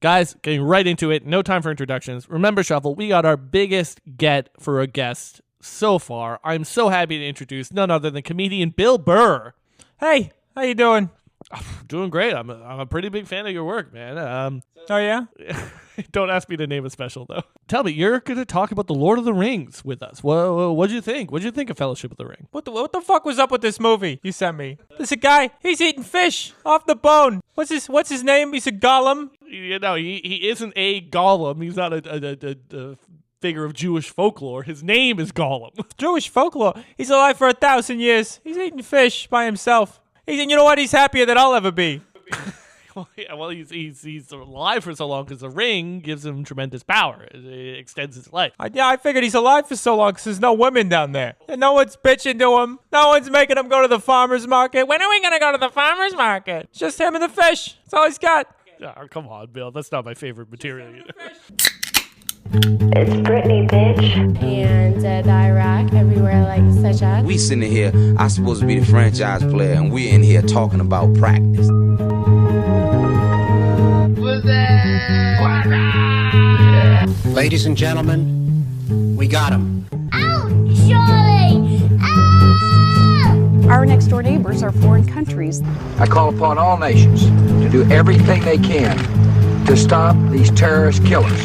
Guys, getting right into it. No time for introductions. Remember, Shuffle, we got our biggest get for a guest so far. I'm so happy to introduce none other than comedian BillBurr. Hey, how you doing? Doing great. I'm a pretty big fan of your work, man. Oh, yeah? Don't ask me to name a special, though. Tell me, you're going to talk about The Lord of the Rings with us. What'd you think? What'd you think of Fellowship of the Ring? What the fuck was up with this movie you sent me? There's a guy, he's eating fish off the bone. What's his name? He's a golem. You know, he isn't a golem. He's not a figure of Jewish folklore. His name is Gollum. Jewish folklore. He's alive for 1,000 years. He's eating fish by himself. And you know what? He's happier than I'll ever be. Well, he's alive for so long because the ring gives him tremendous power. It extends his life. I figured he's alive for so long because there's no women down there. And no one's bitching to him. No one's making him go to the farmer's market. When are we going to go to the farmer's market? It's just him and the fish. That's all he's got. Oh, come on, Bill. That's not my favorite material. It's Britney, bitch. And the Iraq, everywhere like such as. We sitting here, I'm supposed to be the franchise player, and we're in here talking about practice. Ladies and gentlemen, we got him. Out, Charlie! Out! Our next door neighbors are foreign countries. I call upon all nations to do everything they can to stop these terrorist killers.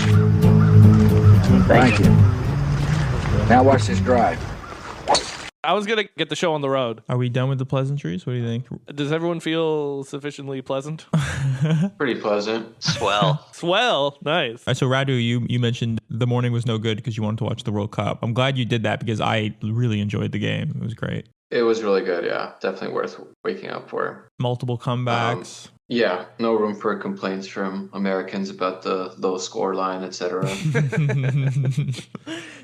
Thank you. Now watch this drive. I was going to get the show on the road. Are we done with the pleasantries? What do you think? Does everyone feel sufficiently pleasant? Pretty pleasant. Swell. Swell. Nice. All right, so Radu, you mentioned the morning was no good because you wanted to watch the World Cup. I'm glad you did that because I really enjoyed the game. It was great. It was really good, yeah. Definitely worth waking up for. Multiple comebacks. Yeah, no room for complaints from Americans about the low score line, etc.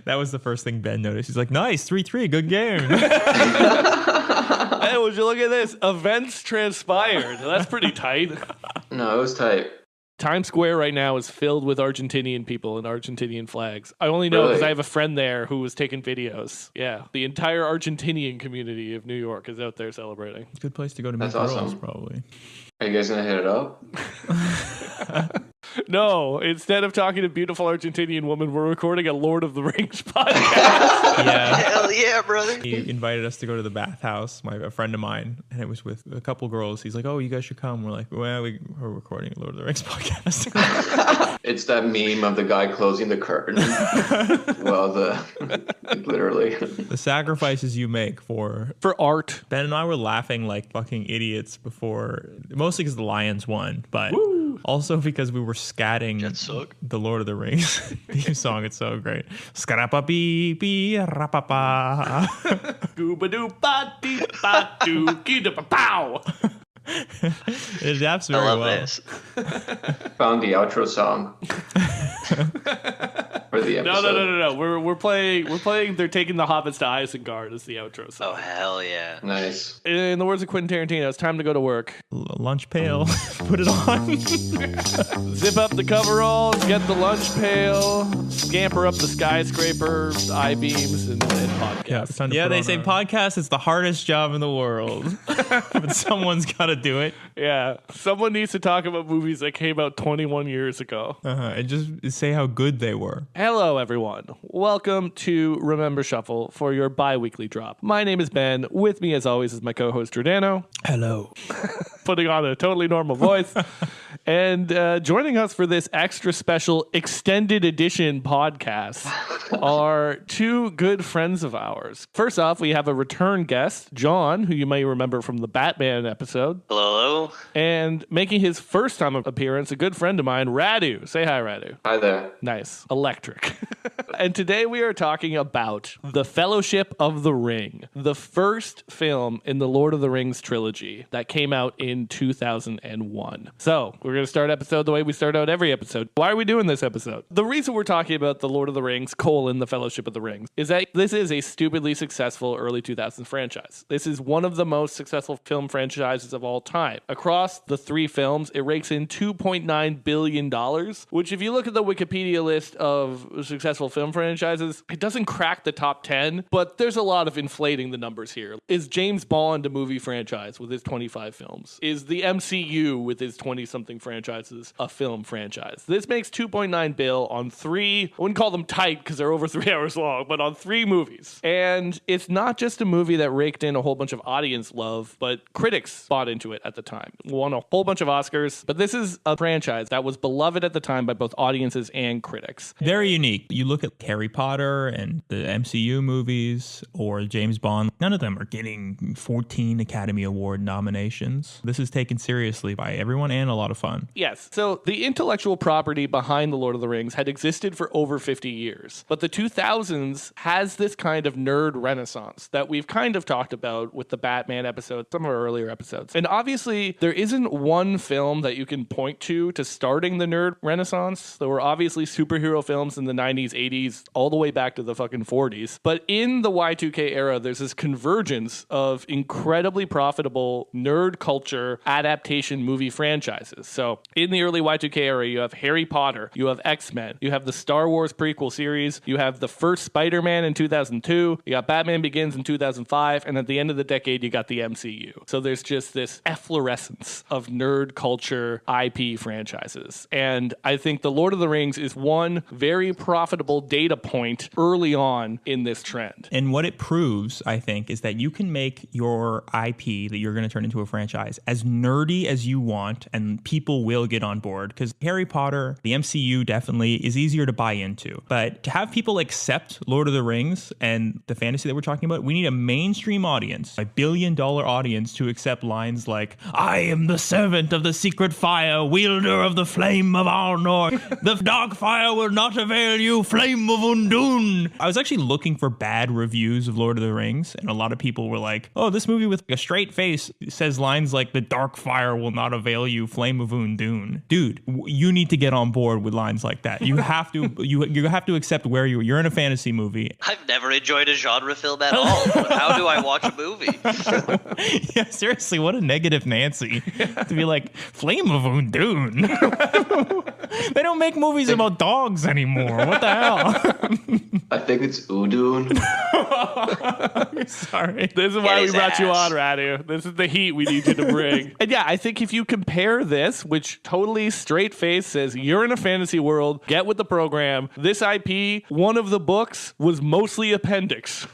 That was the first thing Ben noticed. He's like, nice, 3-3, good game. Hey, would you look at this? Events transpired. That's pretty tight. No, it was tight. Times Square right now is filled with Argentinian people and Argentinian flags. I only know because I have a friend there who was taking videos. Yeah, the entire Argentinian community of New York is out there celebrating. It's a good place to go to meet That's girls, awesome. Probably. Are you guys going to hit it up? No, instead of talking to beautiful Argentinian women, we're recording a Lord of the Rings podcast. Yeah. Hell yeah, brother. He invited us to go to the bathhouse, a friend of mine, and it was with a couple girls. He's like, oh, you guys should come. We're like, well, we're recording a Lord of the Rings podcast. It's that meme of the guy closing the curtain. Well, literally. The sacrifices you make for art. Ben and I were laughing like fucking idiots before, mostly because the Lions won, but also because we were scatting the Lord of the Rings theme song. It's so great. Scrappa-bee-bee-rapapa. Gooba-doo-ba-dee-ba-doo-gee-da-ba-pow. It adapts very well. This. Found the outro song. For the episode. No. We're playing They're Taking the Hobbits to Isengard as the outro song. Oh, hell yeah. Nice. In the words of Quentin Tarantino, it's time to go to work. Lunch pail. Put it on. Zip up the coveralls, get the lunch pail, scamper up the skyscraper, I-beams, and podcast. Yeah, they say podcast is the hardest job in the world. But someone's got to do it. Yeah. Someone needs to talk about movies that came out 21 years ago. And just say how good they were. Hello, everyone. Welcome to Remember Shuffle for your bi-weekly drop. My name is Ben. With me, as always, is my co-host, Giordano. Hello. Putting on a totally normal voice. And joining us for this extra special extended edition podcast are two good friends of ours. First off, we have a return guest, John, who you may remember from the Batman episode. Hello. And making his first time appearance, a good friend of mine, Radu. Say hi, Radu. Hi there. Nice. Electric. And today we are talking about The Fellowship of the Ring, the first film in the Lord of the Rings trilogy that came out in 2001. So we're going to start episode the way we start out every episode. Why are we doing this episode? The reason we're talking about The Lord of the Rings, The Fellowship of the Ring, is that this is a stupidly successful early 2000s franchise. This is one of the most successful film franchises of all time. Across the three films, it rakes in $2.9 billion, which if you look at the Wikipedia list of successful film film franchises. It doesn't crack the top 10, but there's a lot of inflating the numbers here. Is James Bond a movie franchise with his 25 films? Is the MCU with his 20-something franchises a film franchise? This makes 2.9 bill on 3, I wouldn't call them tight because they're over 3 hours long, but on 3 movies. And it's not just a movie that raked in a whole bunch of audience love, but critics bought into it at the time. Won a whole bunch of Oscars, but this is a franchise that was beloved at the time by both audiences and critics. Very unique. You look at Harry Potter and the MCU movies or James Bond, none of them are getting 14 Academy Award nominations. This is taken seriously by everyone and a lot of fun. Yes. So the intellectual property behind The Lord of the Rings had existed for over 50 years, but the 2000s has this kind of nerd renaissance that we've kind of talked about with the Batman episode, some of our earlier episodes. And obviously, there isn't one film that you can point to starting the nerd renaissance. There were obviously superhero films in the 90s, 80s, all the way back to the fucking 40s. But in the Y2K era, there's this convergence of incredibly profitable nerd culture adaptation movie franchises. So in the early Y2K era, you have Harry Potter, you have X-Men, you have the Star Wars prequel series, you have the first Spider-Man in 2002, you got Batman Begins in 2005, and at the end of the decade, you got the MCU. So there's just this efflorescence of nerd culture IP franchises. And I think The Lord of the Rings is one very profitable data point early on in this trend. And what it proves, I think, is that you can make your IP that you're going to turn into a franchise as nerdy as you want, and people will get on board. Because Harry Potter, the MCU definitely is easier to buy into. But to have people accept Lord of the Rings and the fantasy that we're talking about, we need a mainstream audience, a billion-dollar audience to accept lines like, I am the servant of the secret fire, wielder of the flame of Arnor. The dark fire will not avail you, flame of Undun. I was actually looking for bad reviews of Lord of the Rings, and a lot of people were like, oh, this movie with a straight face says lines like, the dark fire will not avail you, flame of Undun. Dude, you need to get on board with lines like that. You have to you have to accept where you're in a fantasy movie. I've never enjoyed a genre film at all. How do I watch a movie? Yeah, seriously, what a negative Nancy to be like, flame of Undun. They don't make movies about dogs anymore. What the hell? I think it's Udun. Sorry. This is why we brought you on, Radu. This is the heat we need you to bring. And yeah, I think if you compare this, which totally straight face says you're in a fantasy world, get with the program. This IP, one of the books was mostly appendix.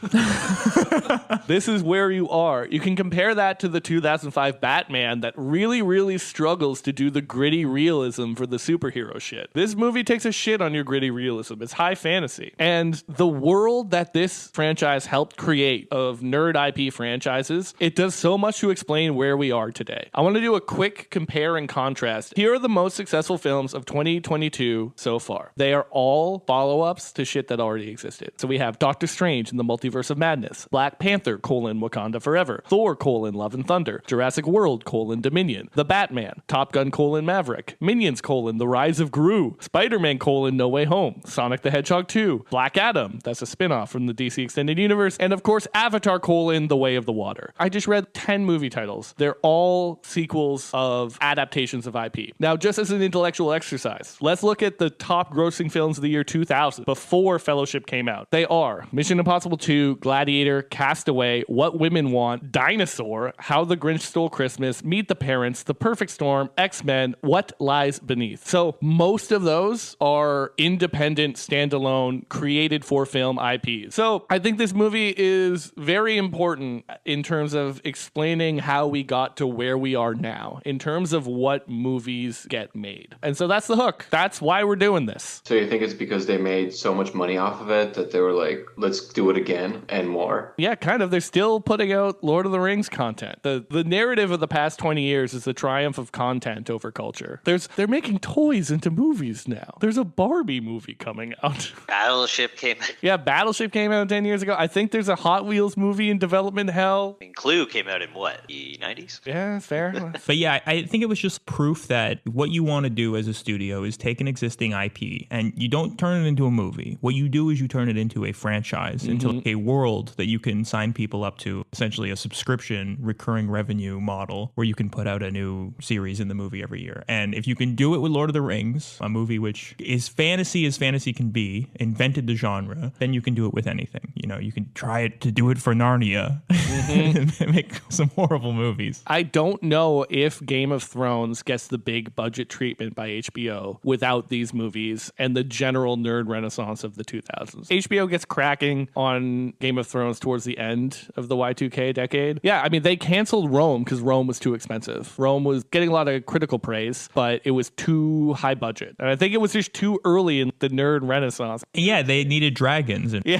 This is where you are. You can compare that to the 2005 Batman that really, really struggles to do the gritty realism for the superhero shit. This movie takes a shit on your gritty realism. It's high fantasy. And the world that this franchise helped create of nerd IP franchises, it does so much to explain where we are today. I want to do a quick compare and contrast. Here are the most successful films of 2022 so far. They are all follow-ups to shit that already existed. So we have Doctor Strange in the Multiverse of Madness, Black Panther, Wakanda Forever, Thor, Love and Thunder, Jurassic World, Dominion, The Batman, Top Gun, Maverick, Minions, The Rise of Gru, Spider-Man, No Way Home, Sonic the Hedgehog 2, Black Adam, that's a spin-off from the DC Extended Universe, and of course, Avatar, The Way of the Water. I just read 10 movie titles. They're all sequels of adaptations of IP. Now, just as an intellectual exercise, let's look at the top grossing films of the year 2000, before Fellowship came out. They are Mission Impossible 2, Gladiator, Castaway, What Women Want, Dinosaur, How the Grinch Stole Christmas, Meet the Parents, The Perfect Storm, X-Men, What Lies Beneath. So most of those are independent, standalone, created for film IPs. So I think this movie is very important in terms of explaining how we got to where we are now, in terms of what movies get made. And so that's the hook. That's why we're doing this. So you think it's because they made so much money off of it that they were like, let's do it again and more? Yeah, kind of. They're still putting out Lord of the Rings content. The narrative of the past 20 years is the triumph of content over culture. They're making toys into movies now. There's a Barbie movie coming out. Battleship came. Yeah, Battleship came out 10 years ago. Lego. I think there's a Hot Wheels movie in development hell. And Clue came out in what, the 90s? Yeah, it's fair. But yeah, I think it was just proof that what you want to do as a studio is take an existing IP and you don't turn it into a movie. What you do is you turn it into a franchise, into a world that you can sign people up to, essentially a subscription recurring revenue model where you can put out a new series in the movie every year. And if you can do it with Lord of the Rings, a movie which is fantasy as fantasy can be, invented the genre, then you can do it with anything. You know, you can try to do it for Narnia and make some horrible movies. I don't know if Game of Thrones gets the big budget treatment by HBO without these movies and the general nerd renaissance of the 2000s. HBO gets cracking on Game of Thrones towards the end of the Y2K decade. Yeah, I mean, they canceled Rome because Rome was too expensive. Rome was getting a lot of critical praise, but it was too high budget. And I think it was just too early in the nerd renaissance. Yeah, they needed dragons. Yeah.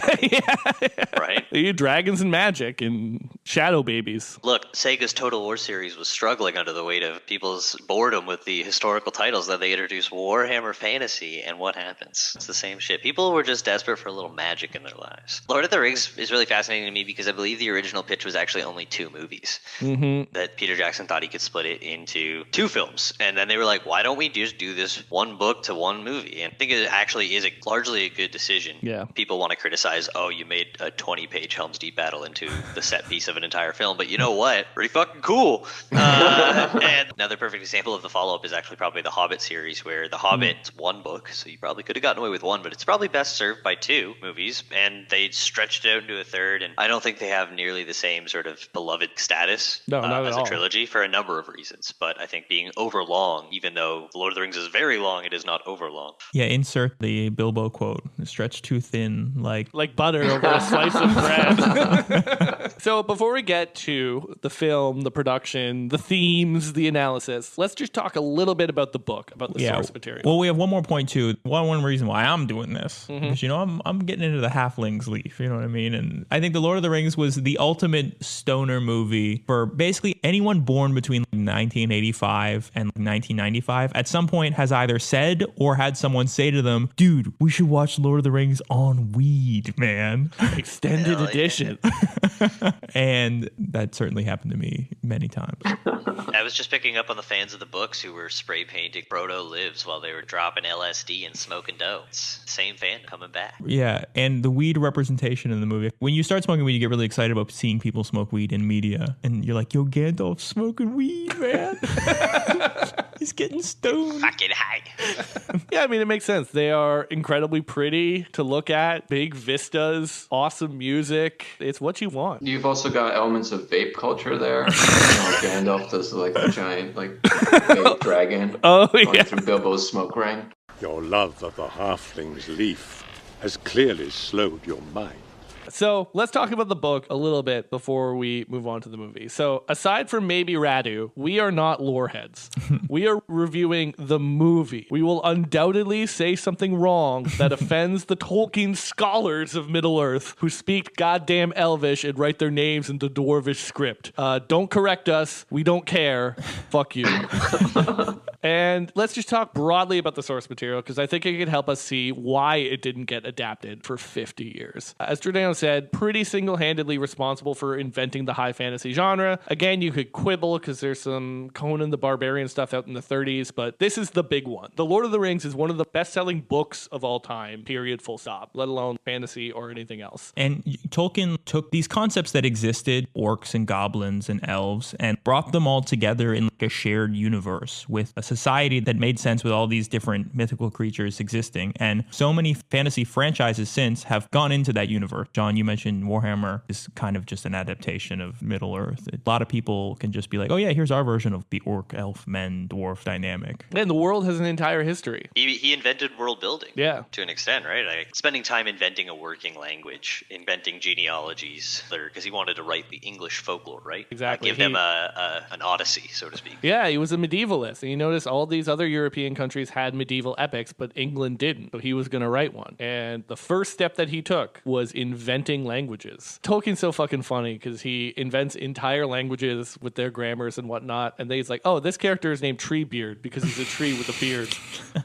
Right? They needed dragons and magic and shadow babies. Look, Sega's Total War series was struggling under the weight of people's boredom with the historical titles that they introduced Warhammer Fantasy, and what happens? It's the same shit. People were just desperate for a little magic in their lives. Lord of the Rings is really fascinating to me because I believe the original pitch was actually only 2 movies. That Peter Jackson thought he could split it into 2 films. And then they were like, why don't we just do this 1 book to 1 movie? And I think it actually is largely a good decision. Yeah. People want to criticize, oh, you made a 20-page Helm's Deep battle into the set piece of an entire film. But you know what? Pretty fucking cool. And another perfect example of the follow-up is actually probably the Hobbit series, where the Hobbit's 1 book, so you probably could have gotten away with 1, but it's probably best served by 2 movies, and they stretched it out into a 3rd, and I don't think they have nearly the same sort of beloved status as a trilogy for a number of reasons. But I think being overlong, even though The Lord of the Rings is very long, it is not overlong. Yeah, insert the Bilbo quote, stretched too thin like butter over a slice of bread. So before we get to the film, the production, the themes, the analysis, let's just talk a little bit about the book, about the source material. Well, we have one more point too. One reason why I'm doing this, because I'm getting into the halflings leaf, you know what I mean? And I think The Lord of the Rings was the ultimate stoner movie for basically anyone born between 1985 and 1995 at some point has either said or had someone say to them, dude, we should watch Lord of the Rings on weed, man. Extended edition. And that certainly happened to me many times. I was just picking up on the fans of the books who were spray painting Frodo lives while they were dropping LSD and smoking dope. Same fan coming back. Yeah, and the weed representation in the movie. When you start smoking weed, you get really excited about seeing people smoke weed in media. And you're like, yo, Gandalf's smoking weed, man. He's getting stoned. Fucking high. Yeah, I mean, it makes sense. They are incredibly pretty to look at. Big vistas, awesome music. It's what you want. You've also got elements of vape culture there. Gandalf does like a giant vape dragon going through Bilbo's smoke ring. Your love of the halfling's leaf has clearly slowed your mind. So let's talk about the book a little bit before we move on to the movie. So aside from maybe Radu, we are not lore heads. We are reviewing the movie. We will undoubtedly say something wrong that offends the Tolkien scholars of Middle-earth who speak goddamn Elvish and write their names in the Dwarvish script. Don't correct us. We don't care. Fuck you. And let's just talk broadly about the source material because I think it could help us see why it didn't get adapted for 50 years. As Giordano said, pretty single-handedly responsible for inventing the high fantasy genre. Again, you could quibble because there's some Conan the Barbarian stuff out in the 30s, but this is the big one. The Lord of the Rings is one of the best-selling books of all time, period, full stop, let alone fantasy or anything else. And Tolkien took these concepts that existed, orcs and goblins and elves, and brought them all together in like a shared universe with a society that made sense with all these different mythical creatures existing. And so many fantasy franchises since have gone into that universe. John, you mentioned Warhammer is kind of just an adaptation of Middle-earth. A lot of people can just be like, oh yeah, here's our version of the orc, elf, men, dwarf dynamic. And the world has an entire history. He invented world building. Yeah. To an extent, right? Like spending time inventing a working language, inventing genealogies, because he wanted to write the English folklore, right? Exactly. Give them an odyssey, so to speak. Yeah, he was a medievalist. And you notice noticed all these other European countries had medieval epics, but England didn't. So he was going to write one. And the first step that he took was inventing languages. Tolkien's so fucking funny because he invents entire languages with their grammars and whatnot. And then he's like, oh, this character is named Treebeard because he's a tree with a beard.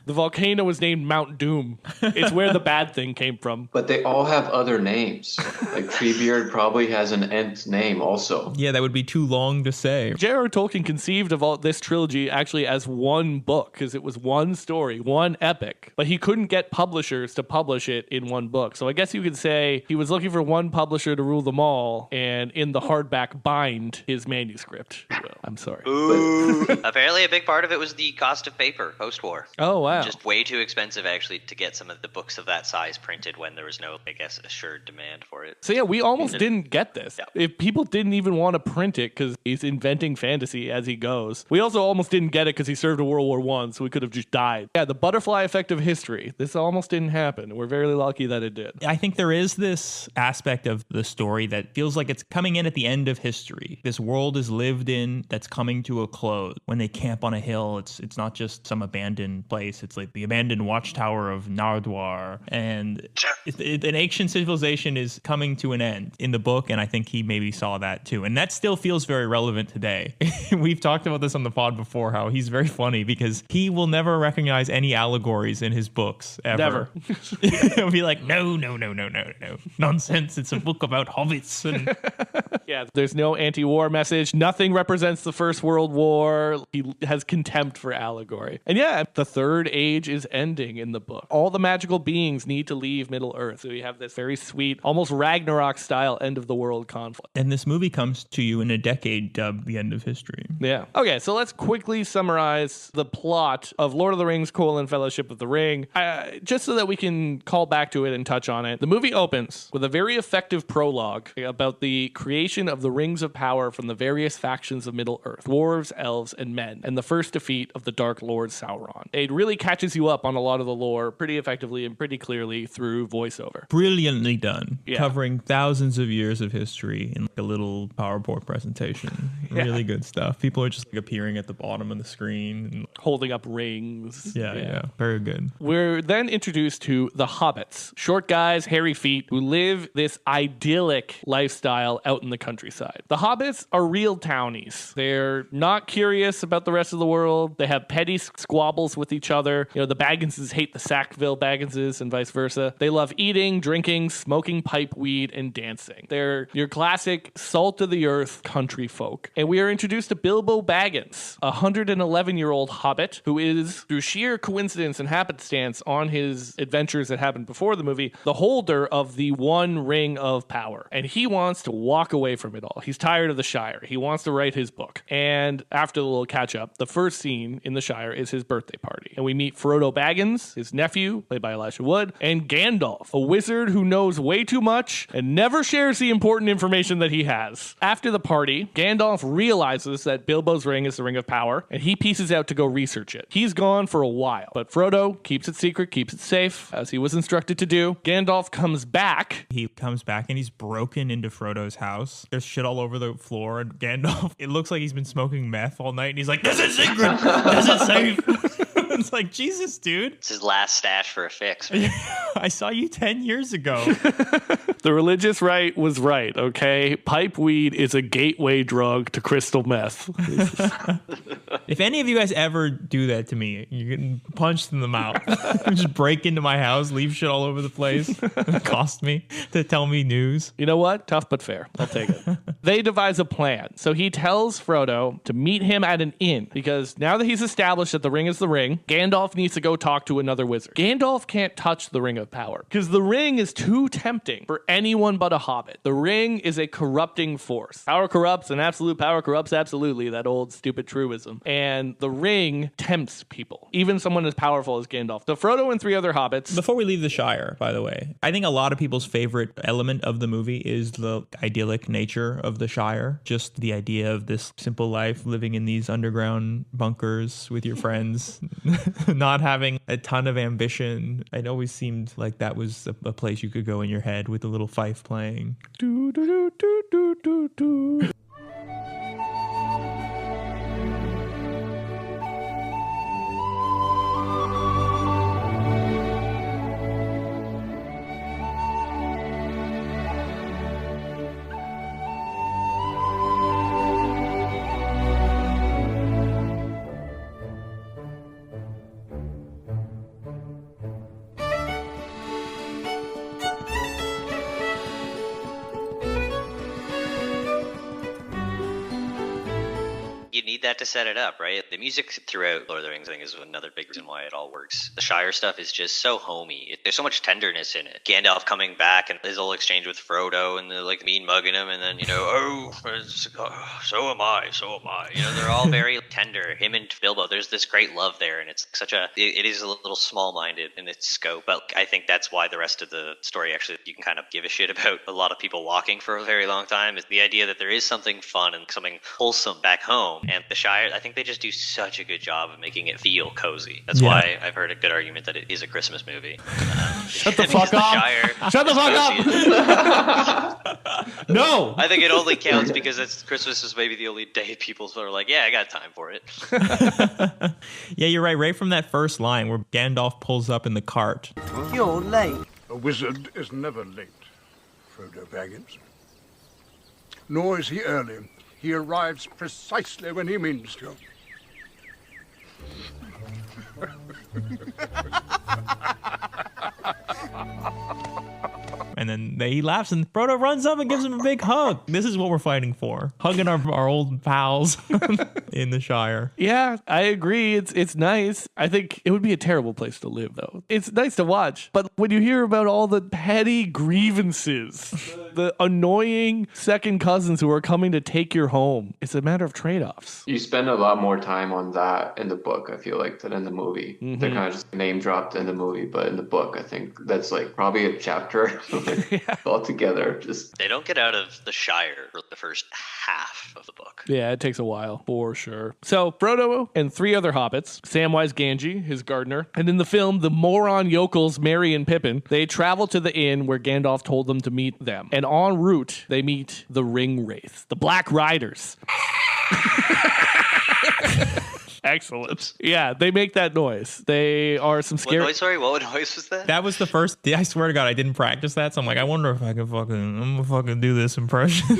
The volcano was named Mount Doom. It's where the bad thing came from. But they all have other names. Like Treebeard probably has an Ent name also. Yeah, that would be too long to say. J.R.R. Tolkien conceived of all this trilogy actually as one book because it was one story, one epic. But he couldn't get publishers to publish it in one book. So I guess you could say he was looking for one publisher to rule them all and in the hardback bind his manuscript. Well, I'm sorry. Ooh. Apparently a big part of it was the cost of paper post-war. Oh, wow. Just way too expensive actually to get some of the books of that size printed when there was no, I guess, assured demand for it. So yeah, we almost didn't get this. Yeah. If people didn't even want to print it because he's inventing fantasy as he goes. We also almost didn't get it because he served in World War I, so we could have just died. Yeah, the butterfly effect of history. This almost didn't happen. We're very lucky that it did. I think there is this aspect of the story that feels like it's coming in at the end of history. This world is lived in that's coming to a close. When they camp on a hill, it's not just some abandoned place. It's like the abandoned watchtower of Nardwar. And an ancient civilization is coming to an end in the book, and I think he maybe saw that too. And that still feels very relevant today. We've talked about this on the pod before, how he's very funny because he will never recognize any allegories in his books, ever. Never. He'll be like, no. Nonsense. It's a book about hobbits. And yeah, there's no anti-war message. Nothing represents the First World War. He has contempt for allegory. And yeah, the Third Age is ending in the book. All the magical beings need to leave Middle-earth. So you have this very sweet, almost Ragnarok-style end of the world conflict. And this movie comes to you in a decade dubbed The End of History. Yeah. Okay, so let's quickly summarize the plot of Lord of the Rings: Fellowship of the Ring, just so that we can call back to it and touch on it. The movie opens with a very effective prologue about the creation of the Rings of Power from the various factions of Middle-earth, dwarves, elves, and men, and the first defeat of the Dark Lord Sauron. It really catches you up on a lot of the lore pretty effectively and pretty clearly through voiceover. Brilliantly done. Yeah. Covering thousands of years of history in like a little PowerPoint presentation. Yeah. Really good stuff. People are just like appearing at the bottom of the screen. And holding up rings. Yeah. Very good. We're then introduced to the hobbits, short guys, hairy feet, who live this idyllic lifestyle out in the countryside. The hobbits are real townies. They're not curious about the rest of the world. They have petty squabbles with each other. You know, the Bagginses hate the Sackville Bagginses and vice versa. They love eating, drinking, smoking pipe weed, and dancing. They're your classic salt-of-the-earth country folk. And we are introduced to Bilbo Baggins, a 111-year-old hobbit who is, through sheer coincidence and happenstance on his adventures that happened before the movie, the holder of the one ring of power. And he wants to walk away from it all. He's tired of the Shire. He wants to write his book. And after the little catch-up, the first scene in the Shire is his birthday party. And we meet Frodo Baggins, his nephew, played by Elijah Wood, and Gandalf, a wizard who knows way too much and never shares the important information that he has. After the party, Gandalf realizes that Bilbo's ring is the Ring of Power, and he pieces out to go research it. He's gone for a while, but Frodo keeps it secret, keeps it safe, as he was instructed to do. Gandalf comes back. He comes back and he's broken into Frodo's house. There's shit all over the floor, and Gandalf, it looks like he's been smoking meth all night, and he's like, "This is secret! This is safe!" It's like, Jesus, dude. It's his last stash for a fix. I saw you 10 years ago. The religious right was right, okay? Pipe weed is a gateway drug to crystal meth. If any of you guys ever do that to me, you're getting punched in the mouth. Just break into my house, leave shit all over the place, cost me to tell me news. You know what? Tough but fair. I'll take it. They devise a plan. So he tells Frodo to meet him at an inn because now that he's established that the ring is the ring, Gandalf needs to go talk to another wizard. Gandalf can't touch the Ring of Power because the ring is too tempting for anyone but a hobbit. The ring is a corrupting force. Power corrupts and absolute power corrupts absolutely, that old stupid truism. And the ring tempts people, even someone as powerful as Gandalf. So Frodo and three other hobbits. Before we leave the Shire, by the way, I think a lot of people's favorite element of the movie is the idyllic nature of the Shire. Just the idea of this simple life, living in these underground bunkers with your friends. Not having a ton of ambition. It always seemed like that was a place you could go in your head with a little fife playing. Do, do, do, do, do, do. set it up, right? The music throughout Lord of the Rings, I think, is another big reason why it all works. The Shire stuff is just so homey. There's so much tenderness in it. Gandalf coming back and his whole exchange with Frodo and the like mean mugging him, and then so am I. They're all very tender. Him and Bilbo, there's this great love there, and it's such a. It is a little small-minded in its scope, but I think that's why the rest of the story actually you can kind of give a shit about a lot of people walking for a very long time. Is the idea that there is something fun and something wholesome back home, and the Shire. I think they just do such a good job of making it feel cozy. That's why I've heard a good argument that it is a Christmas movie. Shut the fuck up! Shut the fuck up! No! I think it only counts because Christmas is maybe the only day people sort of like, yeah, I got time for it. Yeah, you're right. Right from that first line where Gandalf pulls up in the cart. You're late. A wizard is never late, Frodo Baggins. Nor is he early. He arrives precisely when he means to. And then he laughs, and Frodo runs up and gives him a big hug. This is what we're fighting for. Hugging our old pals in the Shire. Yeah, I agree. It's nice. I think it would be a terrible place to live, though. It's nice to watch. But when you hear about all the petty grievances, the annoying second cousins who are coming to take your home, it's a matter of trade-offs. You spend a lot more time on that in the book, I feel like, than in the movie. Mm-hmm. They're kind of just name dropped in the movie, but in the book, I think that's like probably a chapter. Altogether, just they don't get out of the Shire for the first half of the book. Yeah, it takes a while for sure. So Frodo and 3 other hobbits, Samwise Gamgee, his gardener, and in the film, the moron yokels Merry and Pippin, they travel to the inn where Gandalf told them to meet them. And en route, they meet the Ring Wraiths, the Black Riders. Excellent. Yeah, they make that noise. They are some scary. What noise? Sorry, what noise was that? That was the first. I swear to God, I didn't practice that. So I'm like, I wonder if I can I'm gonna do this impression.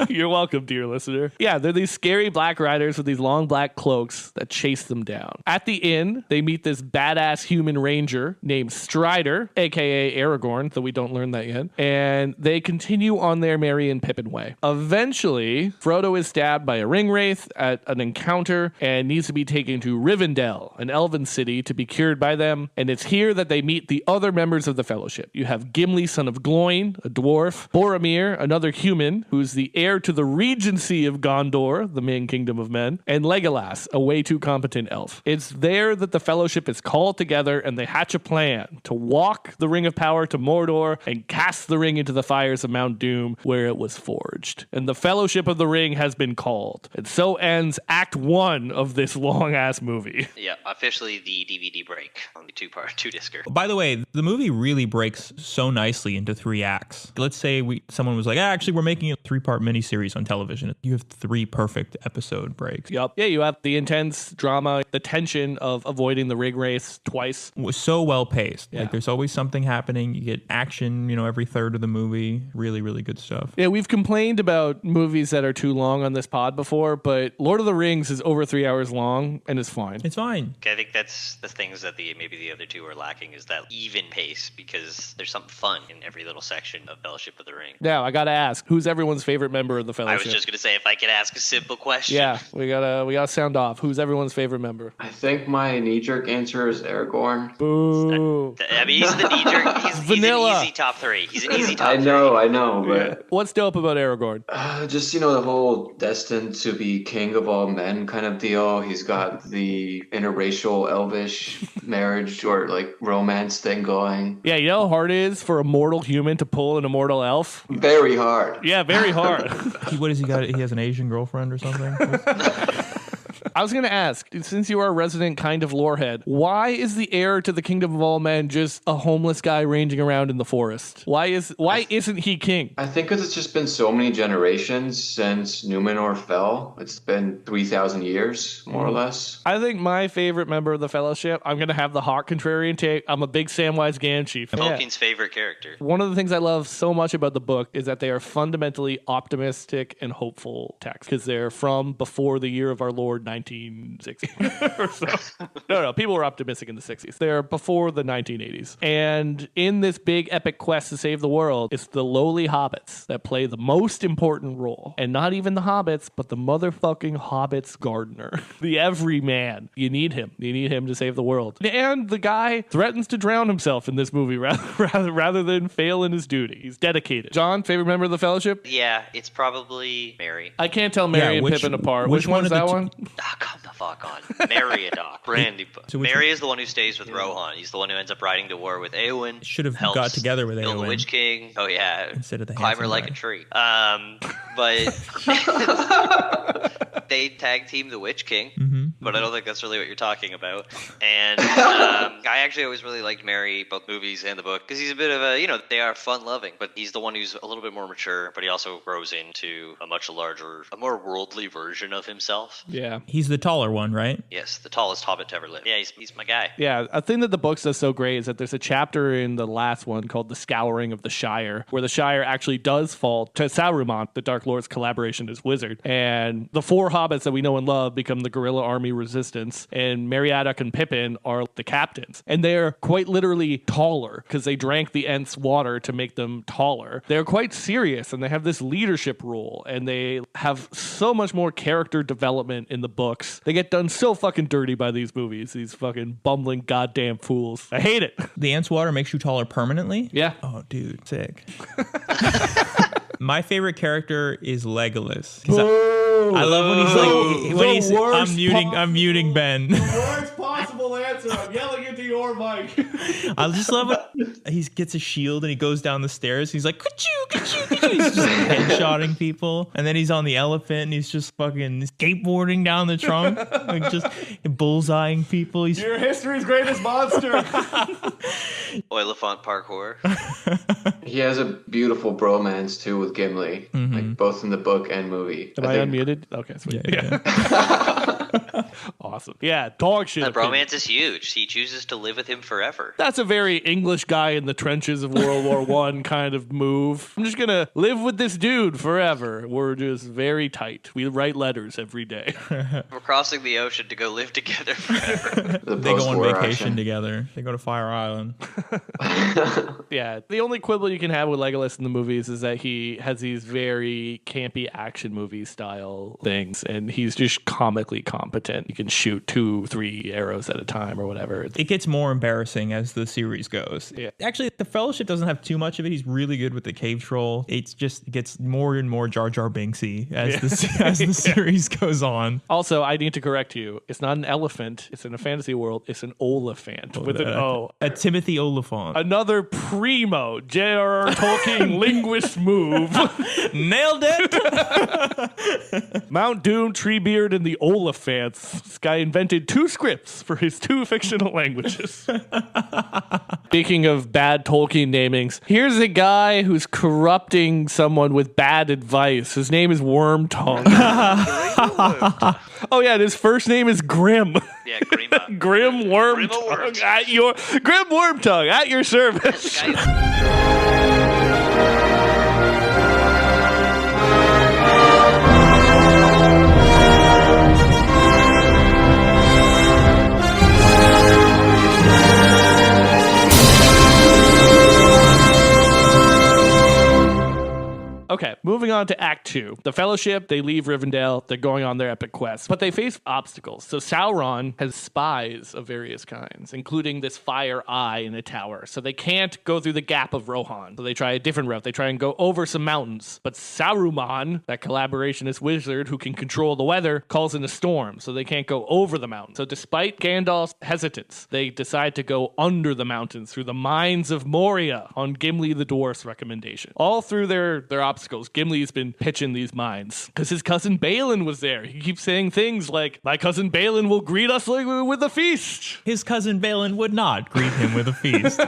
You're welcome, dear listener. Yeah, they're these scary black riders with these long black cloaks that chase them down. At the inn, they meet this badass human ranger named Strider, aka Aragorn, though we don't learn that yet. And they continue on their Merry and Pippin way. Eventually, Frodo is stabbed by a ring wraith at an encounter and needs to be taken to Rivendell, an elven city, to be cured by them. And it's here that they meet the other members of the Fellowship. You have Gimli, son of Gloin, a dwarf, Boromir, another human, who's the heir to the regency of Gondor, the main kingdom of men, and Legolas, a way too competent elf. It's there that the Fellowship is called together and they hatch a plan to walk the Ring of Power to Mordor and cast the ring into the fires of Mount Doom where it was forged. And the Fellowship of the Ring has been called. And so ends Act 1 of this long-ass movie. Yeah, officially the DVD break on the two-discer. By the way, the movie really breaks so nicely into 3 acts. Let's say someone was like, actually, we're making a 3-part miniseries on television. You have 3 perfect episode breaks. Yep. Yeah, you have the intense drama, the tension of avoiding the rig race twice. It was so well paced. Yeah. Like there's always something happening. You get action, every third of the movie. Really, really good stuff. Yeah, we've complained about movies that are too long on this pod before, but Lord of the Rings is over 3 hours long and it's fine. It's fine. I think that's the things that maybe the other two are lacking is that even pace, because there's something fun in every little section of Fellowship of the Ring. Now, I gotta ask, who's everyone's favorite member of the Fellowship? I was just gonna say, if I could ask a simple question. Yeah, we gotta sound off. Who's everyone's favorite member? I think my knee-jerk answer is Aragorn. Boo. I mean, he's the knee-jerk. He's Vanilla. He's an easy top 3. He's an easy top 3. I know, but... Yeah. What's dope about Aragorn? Just, the whole destined to be king of all men kind of deal. He's got the interracial elvish marriage or, romance thing going. Yeah, you know how hard it is for a mortal human to pull an immortal elf? Very hard. Yeah, very hard. What has he got? He has an Asian girlfriend or something? I was going to ask, since you are a resident kind of lorehead, why is the heir to the kingdom of all men just a homeless guy ranging around in the forest? Why isn't he king? I think because it's just been so many generations since Numenor fell. It's been 3,000 years, more or less. I think my favorite member of the Fellowship, I'm going to have the hot contrarian take. I'm a big Samwise Gamgee fan. Tolkien's favorite character. One of the things I love so much about the book is that they are fundamentally optimistic and hopeful texts because they're from before the year of our Lord 9,000. 1960 or so. No, people were optimistic in the 60s. They're before the 1980s. And in this big epic quest to save the world, it's the lowly hobbits that play the most important role. And not even the hobbits, but the motherfucking hobbits gardener. The everyman. You need him. You need him to save the world. And the guy threatens to drown himself in this movie rather than fail in his duty. He's dedicated. John, favorite member of the Fellowship? Yeah, it's probably Mary. I can't tell Mary and Pippin apart. Which one is that one? Ah, come the fuck on. Meriadoc. Brandy. So Mary is the one who stays with Rohan. He's the one who ends up riding to war with Éowyn. Should have got together with Éowyn. The Witch King. Oh, yeah. Instead of the Climb her like a tree. But they tag team the Witch King. Mm-hmm. But I don't think that's really what you're talking about. And I actually always really liked Mary, both movies and the book, because he's a bit of a, they are fun-loving, but he's the one who's a little bit more mature, but he also grows into a much larger, a more worldly version of himself. Yeah. He's the taller one, right? Yes, the tallest hobbit to ever live. Yeah, he's my guy. Yeah, a thing that the book does so great is that there's a chapter in the last one called The Scouring of the Shire, where the Shire actually does fall to Saruman, the Dark Lord's collaboration as wizard. And the 4 hobbits that we know and love become the guerrilla army resistance, and Meriadoc and Pippin are the captains. And they're quite literally taller because they drank the Ent's water to make them taller. They're quite serious, and they have this leadership role, and they have so much more character development in the books. They get done so fucking dirty by these movies, these fucking bumbling goddamn fools. I hate it. The Ent's water makes you taller permanently? Yeah. Oh, dude, sick. My favorite character is Legolas. I love when he's like, I'm muting Ben. Worst possible answer. I'm yelling into your mic. I just love when he gets a shield and he goes down the stairs. He's like, ka-choo, ka-choo, ka-choo. He's just headshotting people. And then he's on the elephant and he's just fucking skateboarding down the trunk. Like just bullseyeing people. Your history's greatest monster. Oliphant parkour. He has a beautiful bromance too with Gimli, like both in the book and movie. Am I unmuted? Okay, sweet. Yeah. Awesome. Yeah, dog shit. The bromance is huge. He chooses to live with him forever. That's a very English guy in the trenches of World War I kind of move. I'm just going to live with this dude forever. We're just very tight. We write letters every day. We're crossing the ocean to go live together forever. They go on vacation together. They go to Fire Island. Yeah, the only quibble you can have with Legolas in the movies is that he has these very campy action movie style things, and he's just comically competent. You can shoot 2-3 arrows at a time or whatever. It gets more embarrassing as the series goes. Yeah. Actually, the Fellowship doesn't have too much of it. He's really good with the cave troll. It just gets more and more Jar Jar Binksy as the series goes on. Also, I need to correct you. It's not an elephant. It's in a fantasy world. It's an Oliphant with an O. A Timothy Oliphant. Another primo J.R.R. Tolkien linguist move. Nailed it. Mount Doom, Treebeard, and the Oliphants. This guy invented 2 scripts for his 2 fictional languages. Speaking of bad Tolkien namings, here's a guy who's corrupting someone with bad advice. His name is Wormtongue. Oh yeah, and his first name is Grim. Yeah, Grima. Grim Wormtongue at your Grim Wormtongue at your service. Okay, moving on to Act 2. The Fellowship, they leave Rivendell, they're going on their epic quest, but they face obstacles. So Sauron has spies of various kinds, including this fire eye in a tower. So they can't go through the gap of Rohan. So they try a different route. They try and go over some mountains. But Saruman, that collaborationist wizard who can control the weather, calls in a storm, so they can't go over the mountain. So despite Gandalf's hesitance, they decide to go under the mountains through the mines of Moria on Gimli the Dwarf's recommendation. All through their obstacles, Gimli's been pitching these mines because his cousin Balin was there. He keeps saying things like, my cousin Balin will greet us with a feast. His cousin Balin would not greet him with a feast.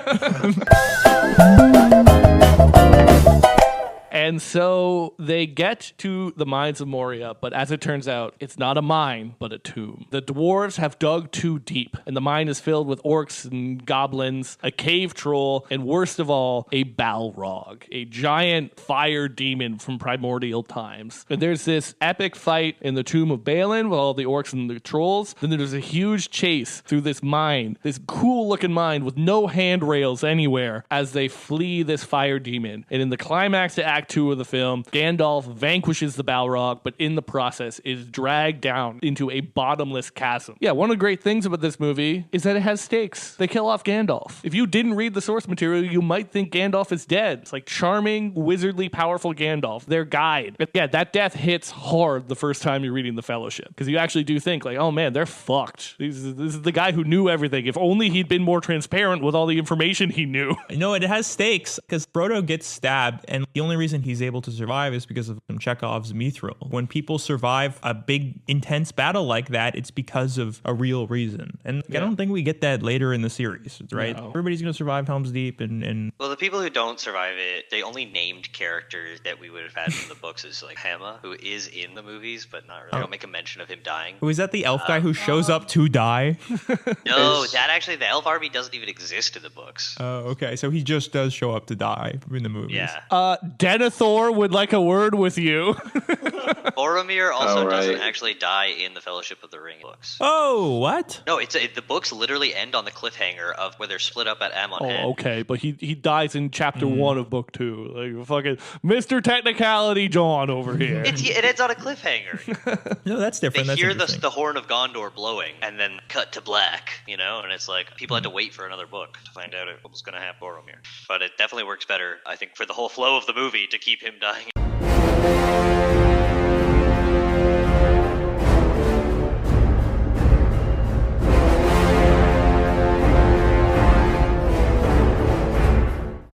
And so they get to the mines of Moria, but as it turns out, it's not a mine, but a tomb. The dwarves have dug too deep, and the mine is filled with orcs and goblins, a cave troll, and worst of all, a Balrog, a giant fire demon from primordial times. And there's this epic fight in the tomb of Balin with all the orcs and the trolls. Then there's a huge chase through this mine, this cool looking mine with no handrails anywhere as they flee this fire demon. And in the climax to Act 2 of the film, Gandalf vanquishes the Balrog, but in the process is dragged down into a bottomless chasm. Yeah, one of the great things about this movie is that it has stakes. They kill off Gandalf. If you didn't read the source material, you might think Gandalf is dead. It's like charming, wizardly, powerful Gandalf, their guide. But yeah, that death hits hard the first time you're reading the Fellowship, because you actually do think like, oh man, they're fucked. This is the guy who knew everything. If only he'd been more transparent with all the information he knew. No, it has stakes because Frodo gets stabbed, and the only reason he's able to survive is because of Chekhov's mithril. When people survive a big, intense battle like that, it's because of a real reason. And I don't think we get that later in the series, right? No. Everybody's going to survive Helm's Deep and... Well, the people who don't survive it, they only named characters that we would have had from the books as like Hema, who is in the movies, but not really. They don't make a mention of him dying. Who is that, the elf guy who shows up to die? No, that actually, the elf army doesn't even exist in the books. Oh, okay. So he just does show up to die in the movies. Yeah. Denethor would like a word with you. Boromir also doesn't actually die in the Fellowship of the Ring books. Oh, what? No, the books literally end on the cliffhanger of where they're split up at Amon Head. Oh, okay, but he dies in chapter 1 of book 2. Like fucking Mr. Technicality John over here. It ends on a cliffhanger. No, that's different. They that's hear the horn of Gondor blowing and then cut to black, and it's like people had to wait for another book to find out what was going to happen to Boromir. But it definitely works better, I think, for the whole flow of the movie to keep him dying.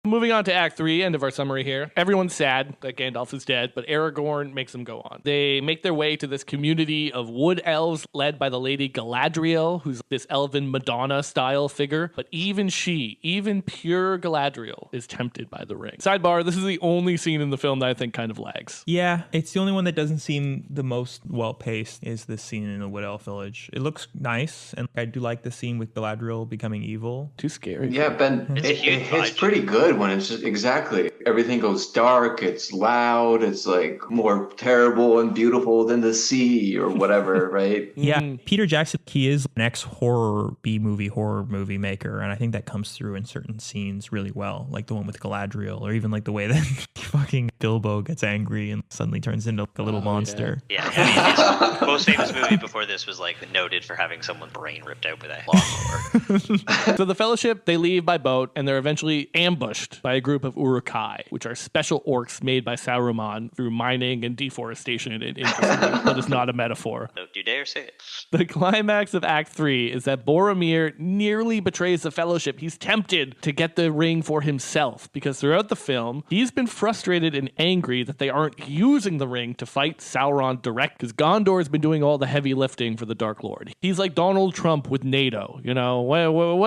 Moving on to Act 3, end of our summary here. Everyone's sad that Gandalf is dead, but Aragorn makes them go on. They make their way to this community of wood elves led by the lady Galadriel, who's this elven Madonna-style figure. But even she, even pure Galadriel, is tempted by the ring. Sidebar, this is the only scene in the film that I think kind of lags. Yeah, it's the only one that doesn't seem the most well-paced is this scene in the Wood Elf Village. It looks nice, and I do like the scene with Galadriel becoming evil. Too scary. Yeah, Ben, it's pretty good when it's just exactly everything goes dark, it's loud, it's like more terrible and beautiful than the sea or whatever, right? Yeah, Peter Jackson, he is an ex-horror horror movie maker, and I think that comes through in certain scenes really well, like the one with Galadriel, or even like the way that fucking Bilbo gets angry and suddenly turns into a little monster. Yeah, his most famous movie before this was like noted for having someone's brain ripped out with a lawnmower. So the Fellowship, they leave by boat, and they're eventually ambushed by a group of Uruk-hai, which are special orcs made by Saruman through mining and deforestation in Industry. That is not a metaphor. Don't you dare say it. The climax of Act 3 is that Boromir nearly betrays the Fellowship. He's tempted to get the ring for himself, because throughout the film, he's been frustrated and angry that they aren't using the ring to fight Sauron direct, because Gondor has been doing all the heavy lifting for the Dark Lord. He's like Donald Trump with NATO. When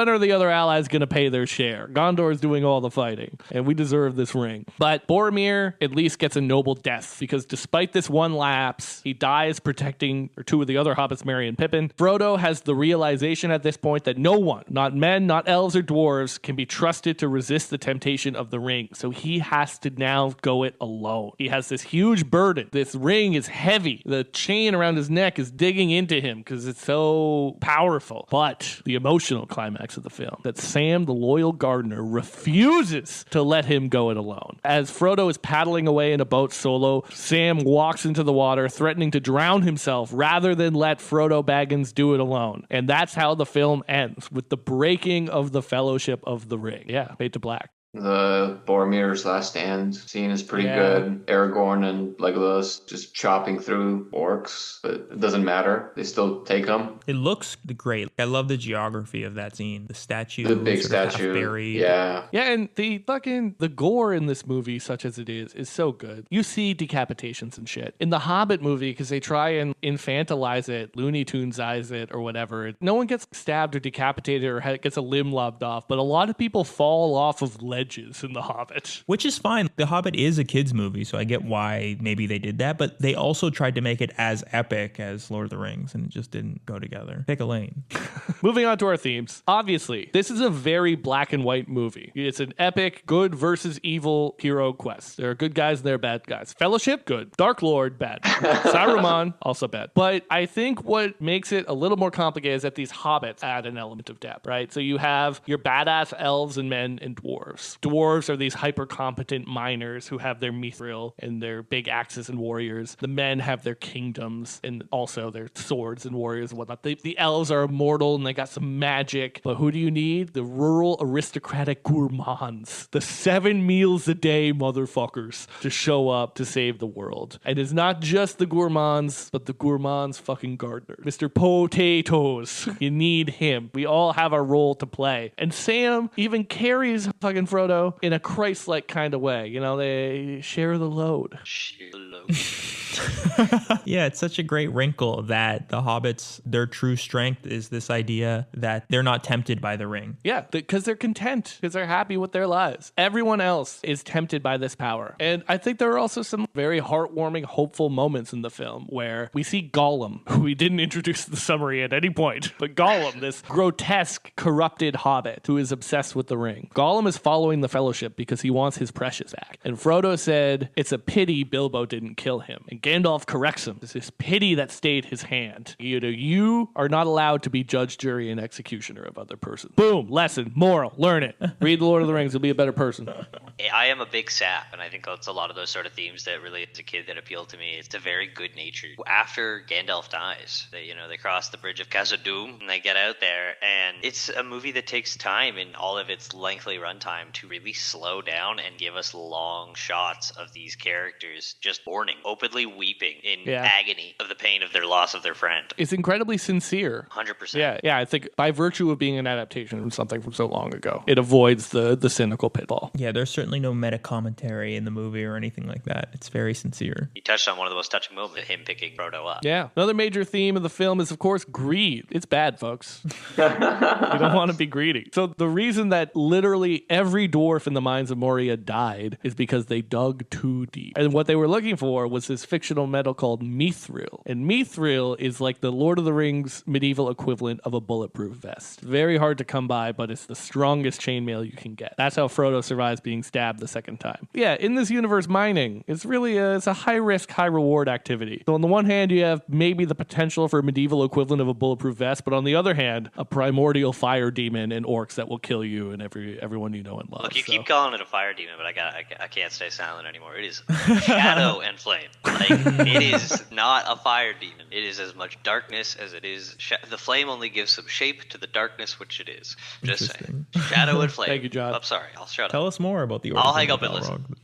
are the other allies going to pay their share? Gondor is doing all the fighting, and we deserve this ring. But Boromir at least gets a noble death, because despite this one lapse, he dies protecting two of the other hobbits, Merry and Pippin. Frodo has the realization at this point that no one, not men, not elves or dwarves, can be trusted to resist the temptation of the ring. So he has to now go it alone. He has this huge burden. This ring is heavy. The chain around his neck is digging into him because it's so powerful. But the emotional climax of the film, that Sam, the loyal gardener, refuses to let him go it alone. As Frodo is paddling away in a boat solo, Sam walks into the water, threatening to drown himself rather than let Frodo Baggins do it alone. And that's how the film ends, with the breaking of the Fellowship of the Ring. Yeah, fade to black. The Boromir's last stand scene is pretty good. Aragorn and Legolas just chopping through orcs, but it doesn't matter. They still take them. It looks great. I love the geography of that scene. The statue, the big statue, buried. Yeah, and the gore in this movie, such as it is so good. You see decapitations and shit in the Hobbit movie because they try and infantilize it, Looney Tunes-ize it, or whatever. No one gets stabbed or decapitated or gets a limb lopped off, but a lot of people fall off of ledges ledges in The Hobbit. Which is fine. The Hobbit is a kid's movie, so I get why maybe they did that, but they also tried to make it as epic as Lord of the Rings, and it just didn't go together. Pick a lane. Moving on to our themes. Obviously, this is a very black and white movie. It's an epic good versus evil hero quest. There are good guys and there are bad guys. Fellowship, good. Dark Lord, bad. Saruman, also bad. But I think what makes it a little more complicated is that these hobbits add an element of depth, right? So you have your badass elves and men and dwarves. Dwarves are these hyper-competent miners who have their mithril and their big axes and warriors. The men have their kingdoms and also their swords and warriors and whatnot. The elves are immortal and they got some magic. But who do you need? The rural aristocratic gourmands. The 7 meals a day motherfuckers to show up to save the world. And it's not just the gourmands, but the gourmands fucking gardener. Mr. Potatoes. You need him. We all have a role to play. And Sam even carries fucking Frodo in a Christ-like kind of way. You know, they share the load. Share the load. Yeah, it's such a great wrinkle that the hobbits, their true strength is this idea that they're not tempted by the ring. Yeah, because they're content, because they're happy with their lives. Everyone else is tempted by this power. And I think there are also some very heartwarming, hopeful moments in the film where we see Gollum, who we didn't introduce in the summary at any point, but Gollum, this grotesque, corrupted hobbit who is obsessed with the ring. Gollum is following the Fellowship because he wants his precious back. And Frodo said, it's a pity Bilbo didn't kill him. And Gandalf corrects him. It's this pity that stayed his hand. You are not allowed to be judge, jury, and executioner of other persons. Boom, lesson, moral, learn it. Read The Lord of the Rings, you'll be a better person. I am a big sap, and I think that's a lot of those sort of themes that really, as a kid, that appealed to me. It's a very good nature. After Gandalf dies, they cross the bridge of Khazad-dûm, and they get out there, and it's a movie that takes time in all of its lengthy runtime to really slow down and give us long shots of these characters just mourning, openly weeping in agony of the pain of their loss of their friend. It's incredibly sincere. 100%. Yeah, I think by virtue of being an adaptation from something from so long ago, it avoids the cynical pitfall. Yeah, there's certainly no meta commentary in the movie or anything like that. It's very sincere. You touched on one of the most touching moments, him picking Frodo up. Yeah. Another major theme of the film is, of course, greed. It's bad, folks. You don't want to be greedy. So the reason that literally every dwarf in the mines of Moria died is because they dug too deep. And what they were looking for was this fictional metal called mithril. And mithril is like the Lord of the Rings medieval equivalent of a bulletproof vest. Very hard to come by, but it's the strongest chainmail you can get. That's how Frodo survives being stabbed the second time. Yeah, in this universe, mining is really it's a high-risk, high-reward activity. So on the one hand, you have maybe the potential for a medieval equivalent of a bulletproof vest, but on the other hand, a primordial fire demon and orcs that will kill you and everyone you know and love. Look, you keep calling it a fire demon, but I can't stay silent anymore. It is shadow and flame. Like, it is not a fire demon. It is as much darkness as it is. The flame only gives some shape to the darkness which it is. Just saying. Shadow and flame. Thank you, John. I'm sorry. I'll shut up. Tell us more about the I'll hang up and listen.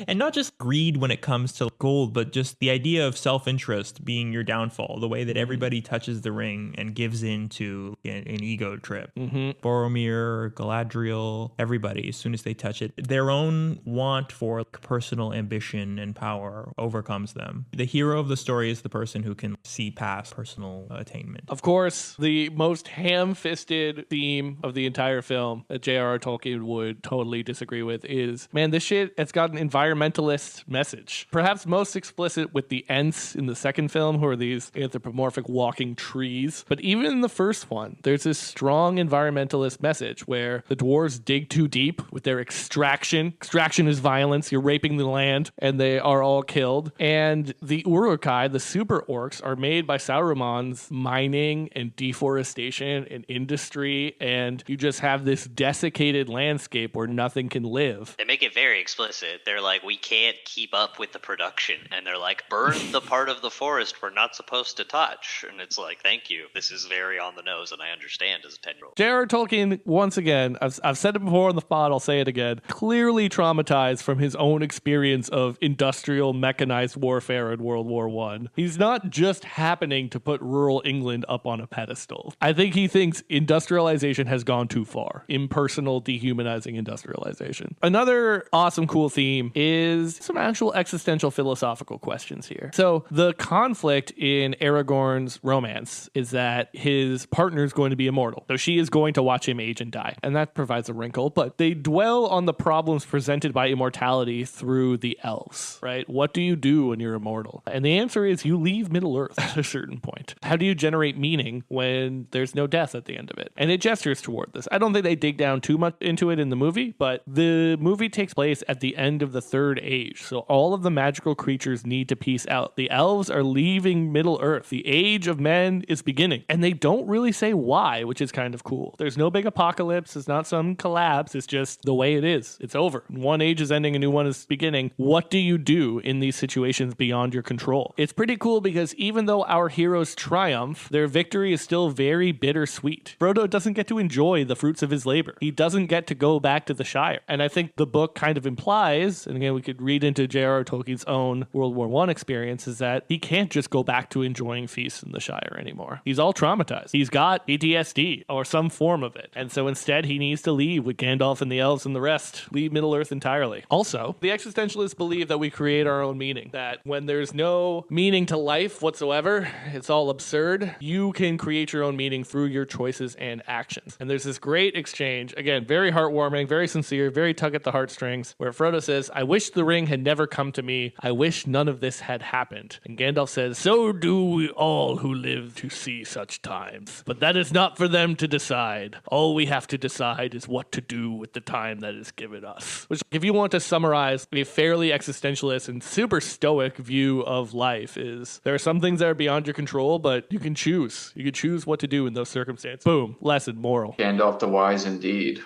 And not just greed when it comes to gold, but just the idea of self-interest being your downfall, the way that everybody touches the ring and gives in to an ego trip. Boromir, Galadriel, everybody, as soon as they touch it, their own want for personal ambition and power overcomes them. The hero of the story is the person who can see past personal attainment. Of course, the most ham-fisted theme of the entire film that J.R.R. Tolkien would totally disagree with is, man, this shit, it's got an environmentalist message. Perhaps most explicit with the Ents in the second film, who are these anthropomorphic walking trees. But even in the first one, there's this strong environmentalist message where the dwarves dig too deep with their extraction. Extraction is violence. You're raping the land, and they are all killed. And the Uruk-hai, the super orcs, are made by Saruman's mining and deforestation and industry, and you just have this desiccated landscape where nothing can live. They make it very explicit. They're like, we can't keep up with the production. And they're like, burn the part of the forest we're not supposed to touch. And it's like, thank you. This is very on the nose, and I understand as a 10-year-old. J.R.R. Tolkien, once again, I've said it before on the pod, I'll say it again, clearly traumatized from his own experience of industrial industrial mechanized warfare in World War I. He's not just happening to put rural England up on a pedestal. I think he thinks industrialization has gone too far. Impersonal, dehumanizing industrialization. Another awesome, cool theme is some actual existential philosophical questions here. So the conflict in Aragorn's romance is that his partner is going to be immortal. So she is going to watch him age and die. And that provides a wrinkle, but they dwell on the problems presented by immortality through the elves, right? What do you do when you're immortal? And the answer is you leave Middle-earth at a certain point. How do you generate meaning when there's no death at the end of it? And it gestures toward this. I don't think they dig down too much into it in the movie, but the movie takes place at the end of the Third Age. So all of the magical creatures need to peace out. The elves are leaving Middle-earth. The age of men is beginning. And they don't really say why, which is kind of cool. There's no big apocalypse. It's not some collapse. It's just the way it is. It's over. One age is ending, a new one is beginning. What do you do in these situations beyond your control? It's pretty cool because even though our heroes triumph, their victory is still very bittersweet. Frodo doesn't get to enjoy the fruits of his labor. He doesn't get to go back to the Shire. And I think the book kind of implies, and again, we could read into J.R.R. Tolkien's own World War I experience, is that he can't just go back to enjoying feasts in the Shire anymore. He's all traumatized. He's got PTSD or some form of it. And so instead, he needs to leave with Gandalf and the elves and the rest. Leave Middle-earth entirely. Also, the existentialists believe that we create our own meaning. That when there's no meaning to life whatsoever, it's all absurd. You can create your own meaning through your choices and actions. And there's this great exchange, again, very heartwarming, very sincere, very tug at the heartstrings, where Frodo says, "I wish the ring had never come to me. I wish none of this had happened." And Gandalf says, "So do we all who live to see such times. But that is not for them to decide. All we have to decide is what to do with the time that is given us." Which, if you want to summarize a fairly existentialist and super stoic view of life, is there are some things that are beyond your control, but you can choose. You can choose what to do in those circumstances. Boom. Lesson, moral. Gandalf the Wise indeed.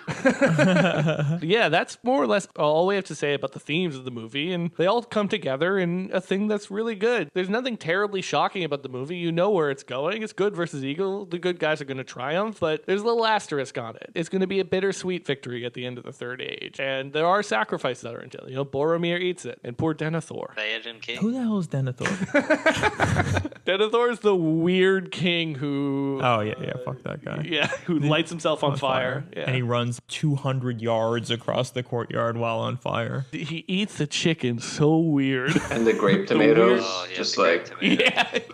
Yeah, that's more or less all we have to say about the themes of the movie, and they all come together in a thing that's really good. There's nothing terribly shocking about the movie. You know where it's going. It's good versus evil. The good guys are going to triumph, but there's a little asterisk on it. It's going to be a bittersweet victory at the end of the Third Age, and there are sacrifices that are entailed. You know, Boromir eats it, and poor Denethor. Theoden King. Who the hell is Denethor? Denethor is the weird king who... Oh, yeah, fuck that guy. Yeah, who lights himself on fire. Yeah. And he runs 200 yards across the courtyard while on fire. He eats the chicken so weird. And the grape tomatoes, just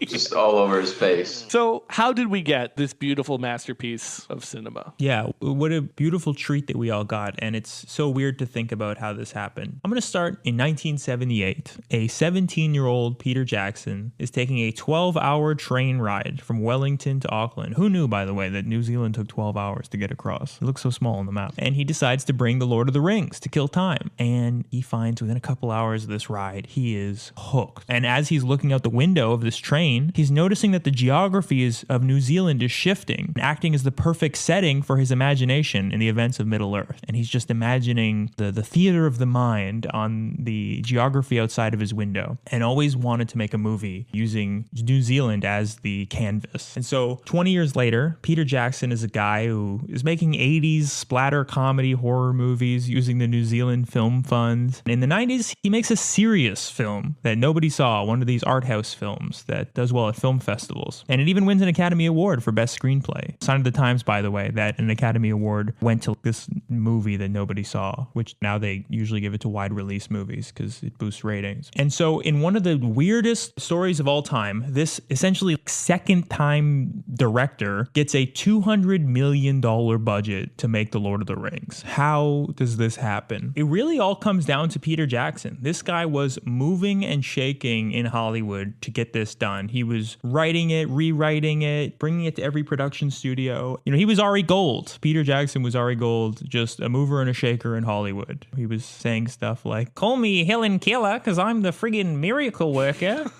just all over his face. So how did we get this beautiful masterpiece of cinema? Yeah, what a beautiful treat that we all got. And it's so weird to think about how this happened. I'm going to start in 1978. A 17-year-old Peter Jackson is taking a 12-hour train ride from Wellington to Auckland. Who knew, by the way, that New Zealand took 12 hours to get across? It looks so small on the map. And he decides to bring the Lord of the Rings to kill time. And he finds within a couple hours of this ride, he is hooked. And as he's looking out the window of this train, he's noticing that the geography of New Zealand is shifting, acting as the perfect setting for his imagination in the events of Middle-earth. And he's just imagining the theater of the mind on the geography outside of his window, and always wanted to make a movie using New Zealand as the canvas. And so 20 years later, Peter Jackson is a guy who is making 80s splatter comedy horror movies using the New Zealand film funds. And in the 90s, he makes a serious film that nobody saw, one of these art house films that does well at film festivals. And it even wins an Academy Award for Best Screenplay. Sign of the Times, by the way, that an Academy Award went to this movie that nobody saw, which now they usually give it to wide release movies because it boosts ratings. And so in one of the weirdest stories of all time, this essentially second time director gets a $200 million budget to make The Lord of the Rings. How does this happen? It really all comes down to Peter Jackson. This guy was moving and shaking in Hollywood to get this done. He was writing it, rewriting it, bringing it to every production studio. You know, he was Ari Gold. Peter Jackson was Ari Gold, just a mover and a shaker in Hollywood. He was saying stuff like, "Call me Helen Keller because I'm the friggin' miracle worker."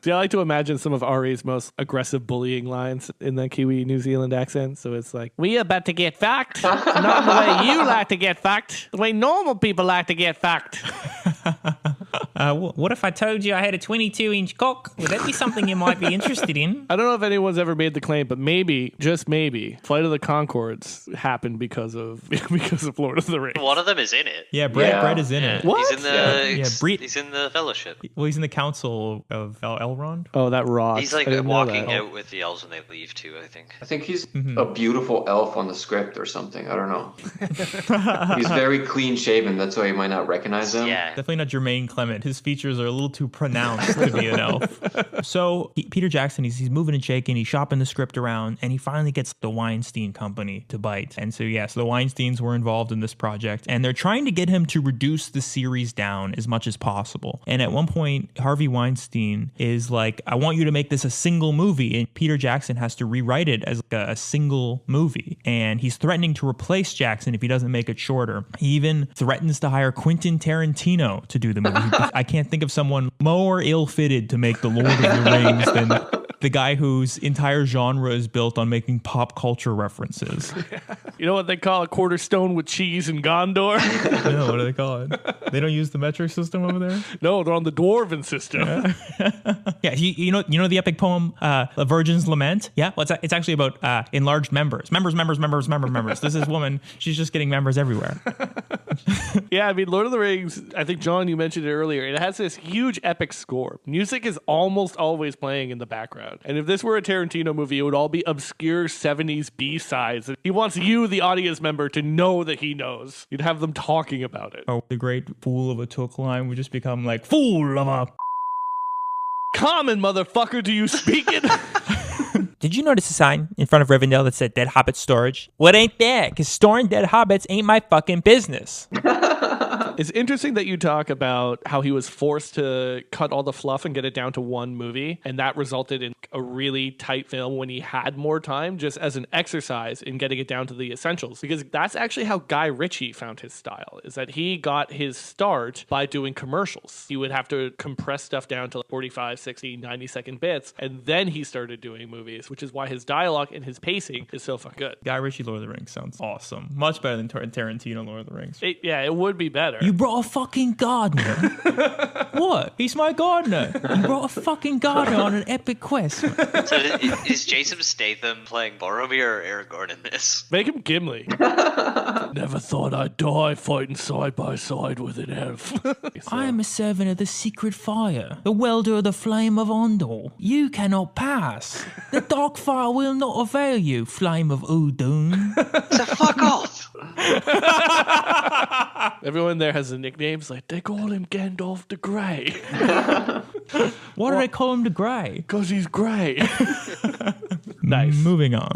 See, I like to imagine some of Ari's most aggressive bullying lines in the Kiwi New Zealand accent. So it's like, "We about to get fucked. Not the way you like to get fucked. The way normal people like to get fucked." What if I told you I had a 22-inch cock? Would that be something you might be interested in? I don't know if anyone's ever made the claim, but maybe, just maybe, Flight of the Conchords happened because of Lord of the Rings. One of them is in it. Yeah, Brett is in it. What? He's in the he's in the Fellowship. Well, he's in the Council of Elrond. Oh, that rocks. He's like walking out with the elves when they leave too, I think. I think he's a beautiful elf on the script or something. I don't know. He's very clean shaven. That's why you might not recognize him. Yeah. Definitely not Jermaine Clement. His features are a little too pronounced to be an elf. So Peter Jackson, he's moving and shaking. He's shopping the script around, and he finally gets the Weinstein Company to bite. And so, yes, the Weinsteins were involved in this project, and they're trying to get him to reduce the series down as much as possible. And at one point, Harvey Weinstein is like, I want you to make this a single movie. And Peter Jackson has to rewrite it as like a single movie. And he's threatening to replace Jackson if he doesn't make it shorter. He even threatens to hire Quentin Tarantino to do the movie. I can't think of someone more ill-fitted to make the Lord of the Rings than the guy whose entire genre is built on making pop culture references. You know what they call a quarter stone with cheese in Gondor? No, what do they call it? They don't use the metric system over there? No, they're on the dwarven system. Yeah, you know the epic poem, A Virgin's Lament? Yeah, well, it's actually about enlarged members. Members. This is woman, she's just getting members everywhere. Yeah, I mean, Lord of the Rings, I think, John, you mentioned it earlier, it has this huge epic score. Music is almost always playing in the background. And if this were a Tarantino movie, it would all be obscure 70s B-sides. He wants you, the audience member, to know that he knows. You'd have them talking about it. Oh, the great fool of a took line would just become like, fool of a... Common, motherfucker, do you speak it? Did you notice a sign in front of Rivendell that said Dead Hobbit Storage? Well, it ain't there, because storing dead hobbits ain't my fucking business. It's interesting that you talk about how he was forced to cut all the fluff and get it down to one movie, and that resulted in a really tight film when he had more time, just as an exercise in getting it down to the essentials. Because that's actually how Guy Ritchie found his style, is that he got his start by doing commercials. He would have to compress stuff down to 45, 60, 90-second bits, and then he started doing movies, which is why his dialogue and his pacing is so fucking good. Guy Ritchie Lord of the Rings sounds awesome. Much better than Tarantino Lord of the Rings. It would be better. You brought a fucking gardener. What? He's my gardener. You brought a fucking gardener on an epic quest. So is Jason Statham playing Boromir or Aragorn in this? Make him Gimli. Never thought I'd die fighting side by side with an elf. I am a servant of the secret fire, the welder of the flame of Ondor. You cannot pass. The dark fire will not avail you, flame of Udun. So fuck off. Everyone there has the nicknames, like, they call him Gandalf the Grey. Why do they call him the Grey? Because he's grey. Nice. Moving on.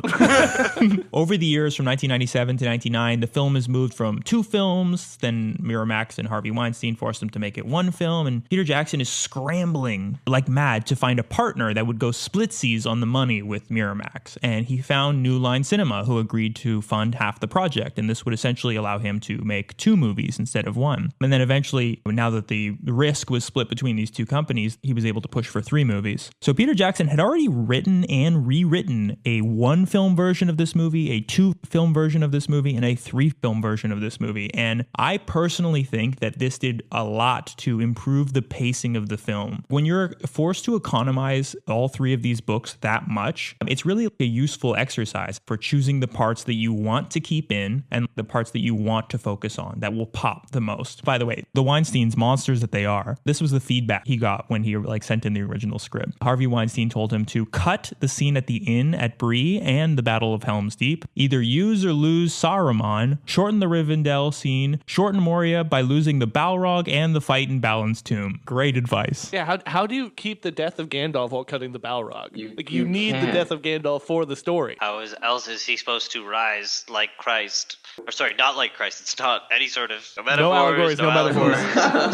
Over the years from 1997 to 1999, the film has moved from 2 films, then Miramax and Harvey Weinstein forced him to make it 1 film, and Peter Jackson is scrambling like mad to find a partner that would go splitsies on the money with Miramax. And he found New Line Cinema, who agreed to fund half the project, and this would essentially allow him to make 2 movies instead of 1. And then eventually, now that the risk was split between these 2 companies, he was able to push for 3 movies. So Peter Jackson had already written and rewritten a 1-film version of this movie, a 2-film version of this movie, and a 3-film version of this movie. And I personally think that this did a lot to improve the pacing of the film. When you're forced to economize all 3 of these books that much, it's really a useful exercise for choosing the parts that you want to keep in and the parts that you want to focus on that will pop the most. By the way, the Weinsteins, monsters that they are, this was the feedback he got when he sent in the original script. Harvey Weinstein told him to cut the scene at the inn at Bree and the Battle of Helm's Deep, either use or lose Saruman, shorten the Rivendell scene, shorten Moria by losing the Balrog and the fight in Balin's tomb. Great advice. Yeah, how do you keep the death of Gandalf while cutting the Balrog? You need the death of Gandalf for the story. How else is he supposed to rise like Christ? Or sorry, not like Christ. It's not any sort of metaphors, no allegories,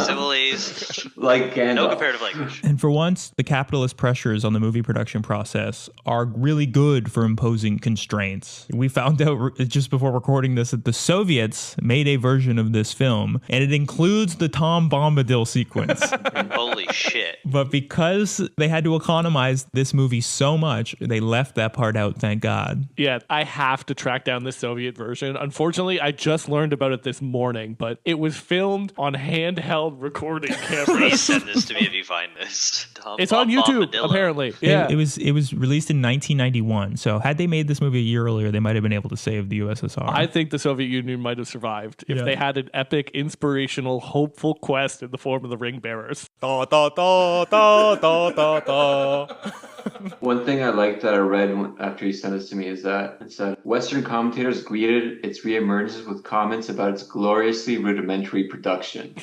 similes. Like Gandalf. No comparative language. And for once, the capitalist pressures on the movie production process are really good for imposing constraints. We found out just before recording this that the Soviets made a version of this film, and it includes the Tom Bombadil sequence. Holy shit. But because they had to economize this movie so much, they left that part out, thank God. Yeah, I have to track down the Soviet version. Unfortunately, I just learned about it this morning, but it was filmed on handheld recording cameras. Please send this to me if you find this. It's on YouTube, apparently. Yeah. It was released in 1991. So had they made this movie a year earlier, they might have been able to save the USSR. I think the Soviet Union might have survived if they had an epic, inspirational, hopeful quest in the form of the ring bearers. One thing I liked that I read after he sent this to me is that it said Western commentators greeted its reemergence with comments about its gloriously rudimentary production.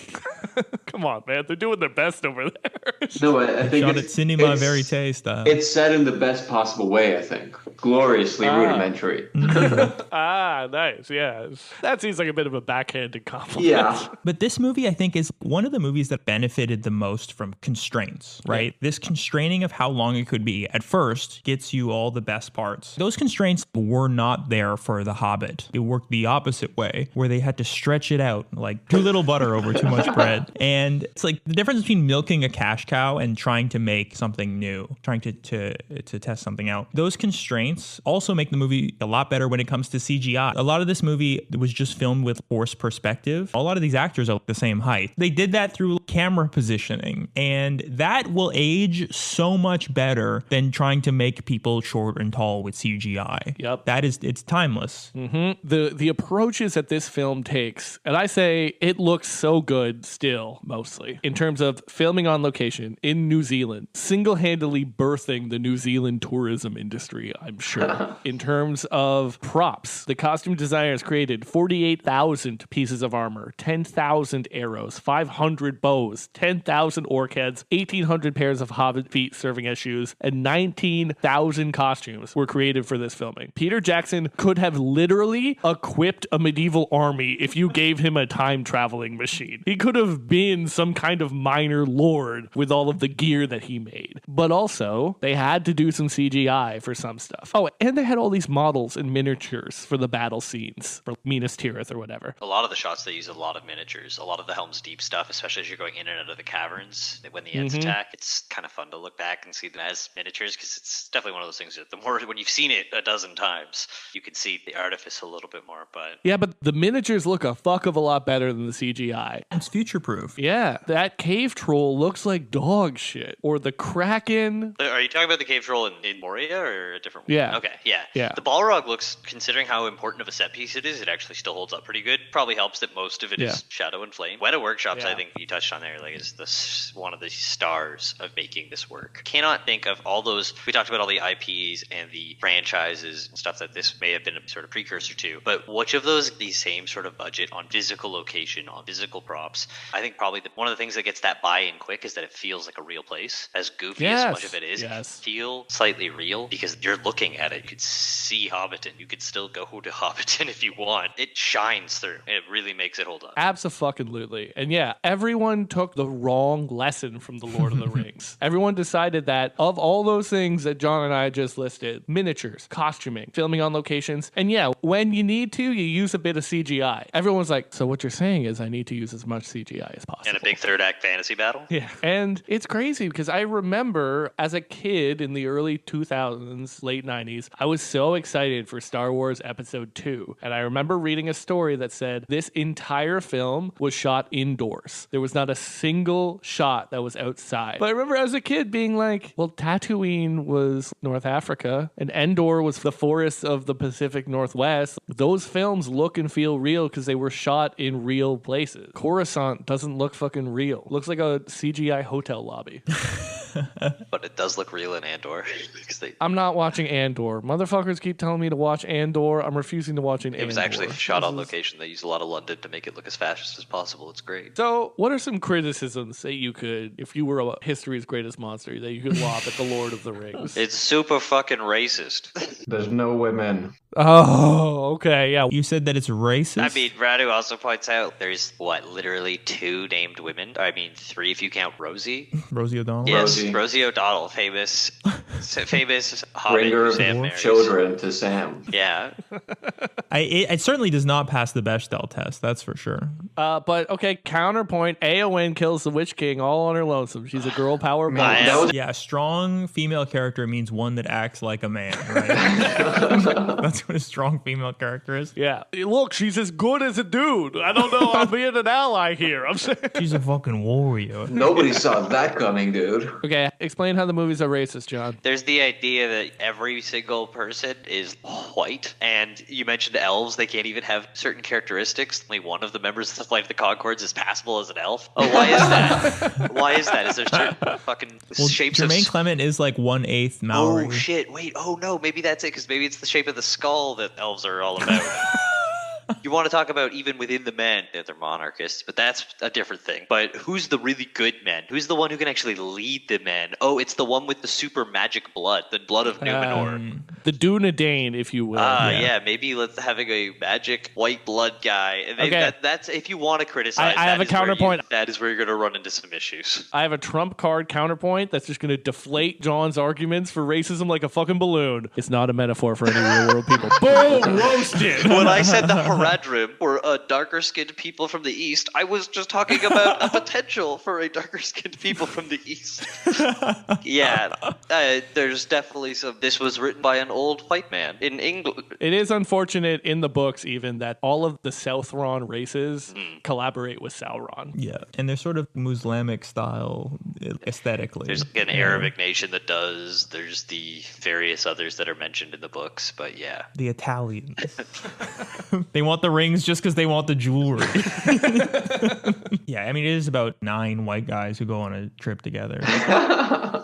Come on, man. They're doing their best over there. No, I think Shot at cinema verite style. It's said in the best possible way, I think. Gloriously rudimentary. Nice. Yes. That seems like a bit of a backhanded compliment. Yeah. But this movie, I think, is one of the movies that benefited the most from constraints, right? Yeah. This constraining of how long it could be at first gets you all the best parts. Those constraints were not there for The Hobbit. It worked the opposite way, where they had to stretch it out like too little butter over too much bread. And it's like the difference between milking a cash cow and trying to make something new, trying to test something out. Those constraints also make the movie a lot better when it comes to CGI. A lot of this movie was just filmed with forced perspective. A lot of these actors are the same height. They did that through camera positioning, and that will age so much better than trying to make people short and tall with CGI. Yep. It's timeless. Mm-hmm. The approaches that this film takes, and I say it looks so good still, mostly, in terms of filming on location in New Zealand, single-handedly birthing the New Zealand tourism industry, I'm sure. In terms of props, the costume designers created 48,000 pieces of armor, 10,000 arrows, 500 bows, 10,000 orc heads, 1,800 pairs of hobbit feet serving as shoes, and 19,000 costumes were created for this filming. Peter Jackson could have literally equipped a medieval army if you gave him a time-traveling machine. He could have been some kind of minor lord with all of the gear that he made. But also, they had to do some CGI for some stuff. Oh, and they had all these models and miniatures for the battle scenes, for Minas Tirith or whatever. A lot of the shots, they use a lot of miniatures. A lot of the Helm's Deep stuff, especially as you're going in and out of the caverns. When the Ents attack, it's kind of fun to look back and see them as miniatures, because it's definitely one of those things that the more, when you've seen it a dozen times, you can see the artifice a little bit more. But yeah, but the miniatures look a fuck of a lot better than the CGI. It's future-proof. Yeah, that cave troll looks like dog shit. Or the Kraken. Are you talking about the cave troll in Moria or a different one? Yeah. Okay, yeah. The Balrog looks, considering how important of a set piece it is, it actually still holds up pretty good. Probably helps that most of it is shadow and flame. Weta Workshops, I think you touched on there, like, is one of the stars of making this work. Cannot think of all those, we talked about all the IPs and the franchises and stuff that this may have been a sort of precursor to, but which of those, the same sort of budget on physical location, on physical props, I think probably one of the things that gets that buy-in quick is that it feels like a real place. As goofy as much of it is, it feel slightly real because you're looking at it. You could see Hobbiton. You could still go to Hobbiton if you want. It shines through, and it really makes it hold up. Abso-fucking-lutely. And yeah, everyone took the wrong lesson from the Lord of the Rings. Everyone decided that of all those things that John and I just listed, miniatures, costuming, filming on locations, and yeah, when you need to, you use a bit of CGI. Everyone's like, so what you're saying is I need to use as much CGI as possible. And a big third act fantasy battle? Yeah. And it's crazy because I remember as a kid in the early 2000s, late 90s, I was so excited for Star Wars Episode 2. And I remember reading a story that said this entire film was shot indoors. There was not a single shot that was outside. But I remember as a kid being like, well, Tatooine was North Africa and Endor was the forests of the Pacific Northwest. Those films look and feel real because they were shot in real places. Coruscant doesn't look fucking real. It looks like a CGI hotel lobby. But it does look real in Andor. I'm not watching Andor. Motherfuckers keep telling me to watch Andor. I'm refusing to watch Andor. It was actually shot on location. They use a lot of London to make it look as fast as possible. It's great. So what are some criticisms that you could, if you were history's greatest monster, that you could lob at the Lord of the Rings? It's super fucking racist. There's no women. Oh, okay, yeah. You said that it's racist? I mean, Radu also points out there's, literally 2 named women? I mean, 3 if you count Rosie. Rosie O'Donnell? Yes. Rosie Rosie O'Donnell, famous Hobbit Bringer who Sam of marries. children to Sam. Yeah. It certainly does not pass the Bechdel test, that's for sure. But okay, counterpoint. Eowyn kills the Witch King all on her lonesome. She's a girl power boss. Yeah, a strong female character means one that acts like a man, right? That's what a strong female character is. Yeah. Look, she's as good as a dude. I don't know. I'm being an ally here. I'm saying. She's a fucking warrior. Nobody saw that coming, dude. Okay, explain how the movies are racist, John. There's the idea that every single person is white, and you mentioned elves. They can't even have certain characteristics. Only one of the members of the Flight of the Conchords is passable as an elf. Oh, why is that? Why is that? Is there certain fucking shapes of... Jermaine Clement is like 1/8 Maori. Oh, shit. Wait. Oh, no. Maybe that's it, because maybe it's the shape of the skull that elves are all about. You want to talk about even within the men, they're monarchists, but that's a different thing. But who's the really good men? Who's the one who can actually lead the men? Oh, it's the one with the super magic blood, the blood of Numenor. The Dunedain, if you will. Yeah, maybe let's having a magic white blood guy. And Okay. That's if you want to criticize. I have a counterpoint. That is where you're going to run into some issues. I have a trump card counterpoint that's just going to deflate John's arguments for racism like a fucking balloon. It's not a metaphor for any real world people. Boom! Roasted! When I said the Haradrim were darker skinned people from the East, I was just talking about a potential for a darker skinned people from the East. Yeah, there's definitely some. This was written by an old white man in England. It is unfortunate in the books even that all of the Southron races collaborate with Sauron. Yeah, and they're sort of Muslimic style aesthetically. There's like an Arabic nation that does. There's the various others that are mentioned in the books, but yeah. The Italians. They want the rings just because they want the jewelry. Yeah, I mean, it is about 9 white guys who go on a trip together.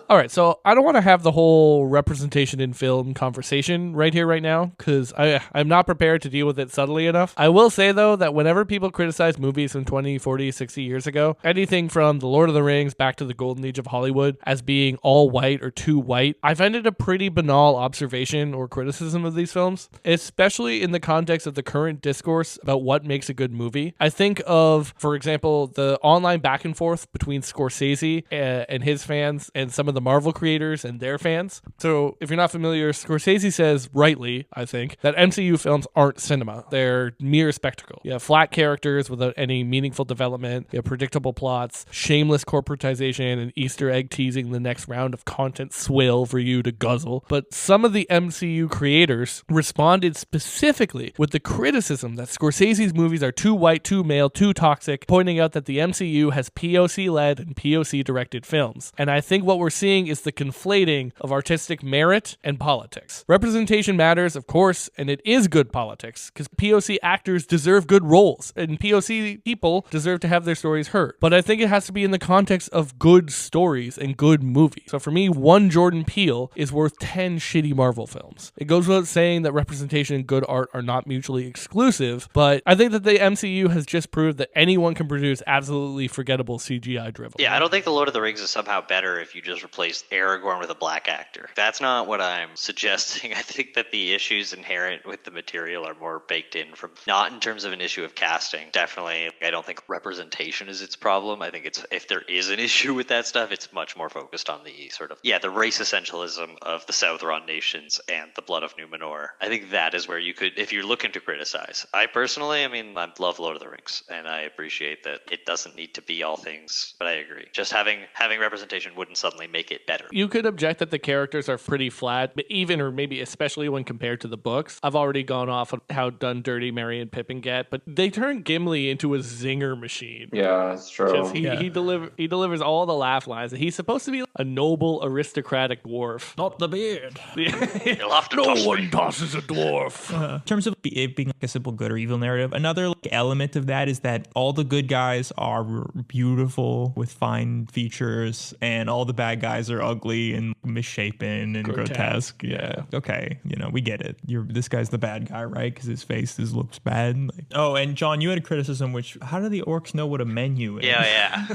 All right, so I don't want to have the whole representation in film conversation right here, right now, because I'm not prepared to deal with it subtly enough. I will say, though, that whenever people criticize movies from 20, 40, 60 years ago, anything from The Lord of the Rings back to the Golden Age of Hollywood as being all white or too white, I find it a pretty banal observation or criticism of these films, especially in the context of the current discourse about what makes a good movie. I think of, for example, the online back and forth between Scorsese and his fans and some of the Marvel creators and their fans. So if you're not familiar, Scorsese says, rightly, I think, that MCU films aren't cinema. They're mere spectacle. You have flat characters without any meaningful development. You have predictable plots, shameless corporatization, and Easter egg teasing the next round of content swill for you to guzzle. But some of the MCU creators responded specifically with the criticism that Scorsese's movies are too white, too male, too toxic, pointing out that the MCU has POC-led and POC-directed films. And I think what we're seeing is the conflating of artistic merit and politics. Representation matters, of course, and it is good politics, because POC actors deserve good roles, and POC people deserve to have their stories heard. But I think it has to be in the context of good stories and good movies. So for me, one Jordan Peele is worth 10 shitty Marvel films. It goes without saying that representation and good art are not mutually exclusive, but I think that the MCU has just proved that anyone can produce absolutely forgettable CGI drivel. Yeah, I don't think The Lord of the Rings is somehow better if you just replace Aragorn with a black actor. That's not what I'm suggesting. I think that the issues inherent with the material are more baked in from, not in terms of an issue of casting. Definitely, I don't think representation is its problem. I think it's, if there is an issue with that stuff, it's much more focused on the sort of, the race essentialism of the Southron nations and the blood of Numenor. I think that is where you could, if you're looking to criticize. I personally, I love Lord of the Rings, and I appreciate that it doesn't need to be all things, but I agree. Just having representation wouldn't suddenly make it better. You could object that the characters are pretty flat, but even or maybe especially when compared to the books. I've already gone off of how done dirty Merry and Pippin get, but they turn Gimli into a zinger machine. Yeah, that's true. He delivers all the laugh lines, and he's supposed to be a noble aristocratic dwarf. Not the beard. You'll have to no one tosses a dwarf. In terms of it being like a simple good or evil narrative, another element of that is that all the good guys are beautiful with fine features, and all the bad guys are ugly and misshapen and grotesque. Yeah. Okay. We get it. This guy's the bad guy, right? Because his face looks bad. Oh, and John, you had a criticism, which, how do the orcs know what a menu is? Yeah.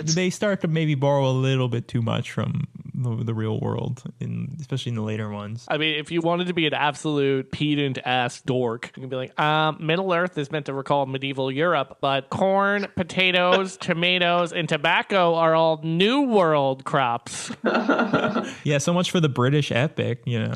They start to maybe borrow a little bit too much from the real world, especially in the later ones. I mean, if you wanted to be an absolute pedant-ass dork, you can be like, Middle Earth is meant to recall medieval Europe, but corn, potatoes, tomatoes, and tobacco are all New World crops. Yeah, so much for the British epic, Yeah.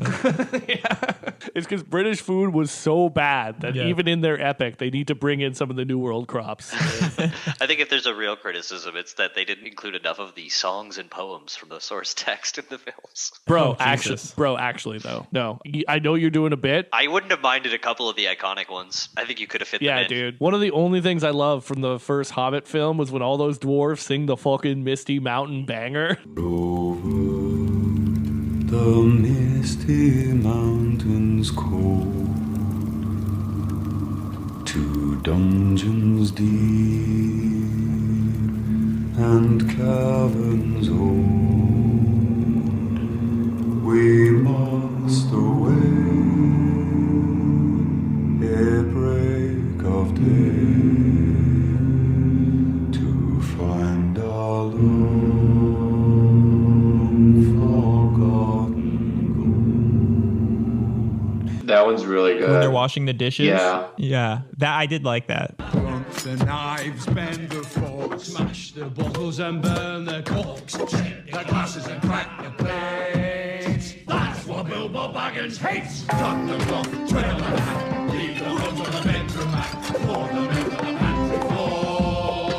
It's because British food was so bad that even in their epic, they need to bring in some of the New World crops. I think if there's a real criticism, it's that they didn't include enough of the songs and poems from the source text in the films. Bro, actually, though. No. I know you're doing a bit. I wouldn't have minded a couple of the iconic ones. I think you could have fit them in. Yeah, dude. One of the only things I love from the first Hobbit film was when all those dwarves sing the fucking Misty Mountain banger. The misty mountains cold, to dungeons deep and caverns old, we must away ere break of day to find our That one's really good. When they're washing the dishes? Yeah. That I did like that. The knives, bend the forks, smash the bottles and burn the corks, shake the glasses and crack the plates. That's what BillBurr Baggins hates. Cut the cloth, trail the hat, leave the home on the bedroom mat, pour them into the pantry floor.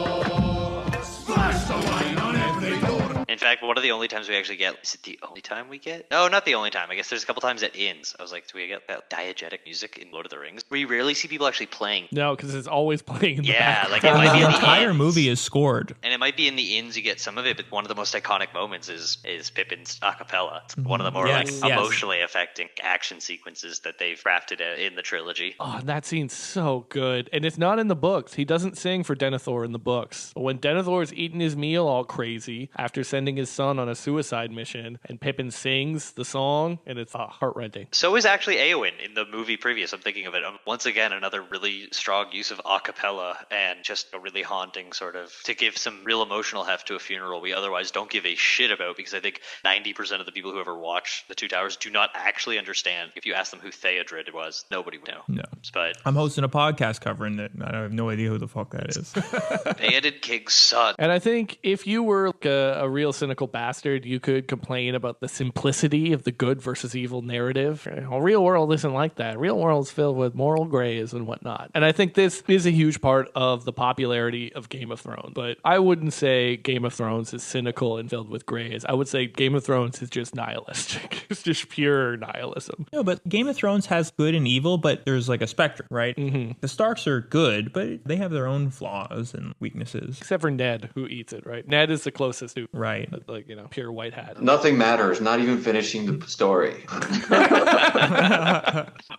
Splash the wine on every door. In fact, one of the only times we actually get... Is it the only time we get? No, not the only time. I guess there's a couple times at inns. I was like, do we get that diegetic music in Lord of the Rings? We rarely see people actually playing. No, because it's always playing in the background. Like it might be the in entire inns. movie is scored. And it might be in the inns you get some of it, but one of the most iconic moments is Pippin's a cappella. It's one of the more emotionally affecting action sequences that they've crafted in the trilogy. Oh, that scene's so good. And it's not in the books. He doesn't sing for Denethor in the books. But when Denethor's eating his meal all crazy after sending his son on a suicide mission, and Pippin sings the song, and it's heart-rending. So is actually Éowyn in the movie previous. I'm thinking of it. Once again, another really strong use of a cappella and just a really haunting sort of, to give some real emotional heft to a funeral we otherwise don't give a shit about, because I think 90% of the people who ever watch The Two Towers do not actually understand. If you ask them who Theodred was, nobody would know. No. But I'm hosting a podcast covering it. I have no idea who the fuck that is. Theoden King's son. And I think if you were like a real cynical bastard, you could complain about the simplicity of the good versus evil narrative. Real world isn't like that. Real world's filled with moral grays and whatnot. And I think this is a huge part of the popularity of Game of Thrones. But I wouldn't say Game of Thrones is cynical and filled with grays. I would say Game of Thrones is just nihilistic. It's just pure nihilism. No, but Game of Thrones has good and evil, but there's like a spectrum, right? Mm-hmm. The Starks are good, but they have their own flaws and weaknesses. Except for Ned, who eats it, right? Ned is the closest to, right? Like, pure white hat. Nothing matters, not even finishing the story.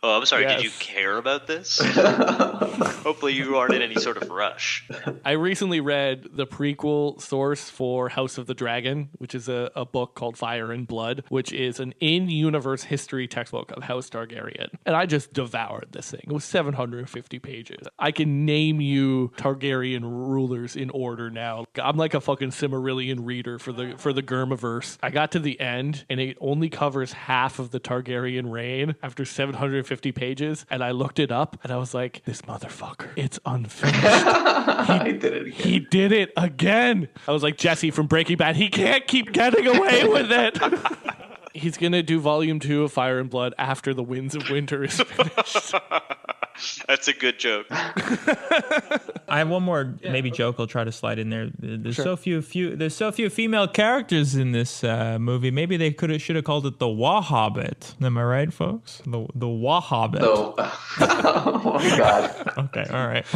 Oh, I'm sorry. Yes. Did you care about this? Hopefully you aren't in any sort of rush. I recently read the prequel source for House of the Dragon, which is a book called Fire and Blood, which is an in-universe history textbook of House Targaryen. And I just devoured this thing. It was 750 pages. I can name you Targaryen rulers in order now. I'm like a fucking Silmarillion reader for the Gurmaverse. I got to the end, and it only covers half of the Targaryen reign after 750 pages, and I looked it up, and I was like, this motherfucker, it's unfinished. He did it again. He did it again. I was like Jesse from Breaking Bad. He can't keep getting away with it. He's going to do volume 2 of Fire and Blood after The Winds of Winter is finished. That's a good joke. I have one more maybe joke I'll try to slide in there. There's so few female characters in this movie. Maybe they should have called it the Wahhobbit. Am I right, folks? The Wahhobbit. No. Oh my god. Okay, all right.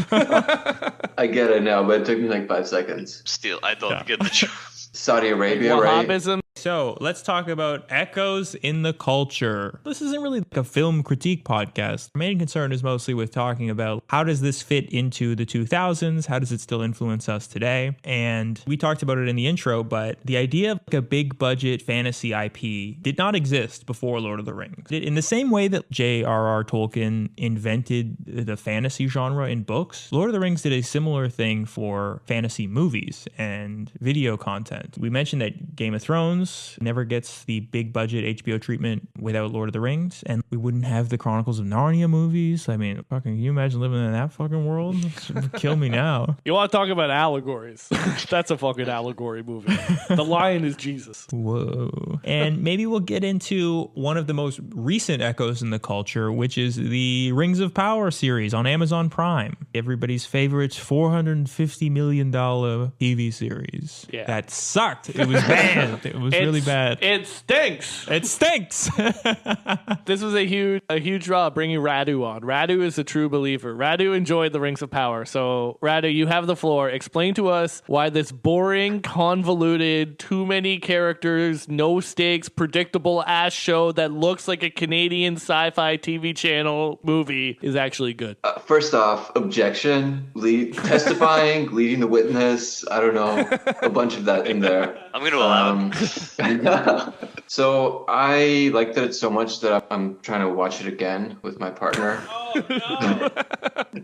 I get it now, but it took me like 5 seconds. Still, I don't get the joke. Saudi Arabia, right? Wahhabism. So let's talk about echoes in the culture. This isn't really like a film critique podcast. Our main concern is mostly with talking about how does this fit into the 2000s? How does it still influence us today? And we talked about it in the intro, but the idea of like a big budget fantasy IP did not exist before Lord of the Rings. In the same way that J.R.R. Tolkien invented the fantasy genre in books, Lord of the Rings did a similar thing for fantasy movies and video content. We mentioned that Game of Thrones Wars never gets the big budget HBO treatment without Lord of the Rings, and we wouldn't have the Chronicles of Narnia movies. I mean, fucking, can you imagine living in that fucking world? Kill me now. You want to talk about allegories? That's a fucking allegory movie. The lion is Jesus. Whoa. And maybe we'll get into one of the most recent echoes in the culture, which is the Rings of Power series on Amazon Prime. Everybody's favorite $450 million TV series. Yeah. That sucked. It was bad. It was really bad. It stinks. It stinks. This was a huge draw bringing Radu on. Radu is a true believer. Radu enjoyed the Rings of Power. So, Radu, you have the floor. Explain to us why this boring, convoluted, too many characters, no stakes, predictable ass show that looks like a Canadian sci-fi TV channel movie is actually good. First off, objection, testifying, leading the witness. I don't know, a bunch of that in there. I'm going to allow it. So I liked it so much that I'm trying to watch it again with my partner. Oh, no.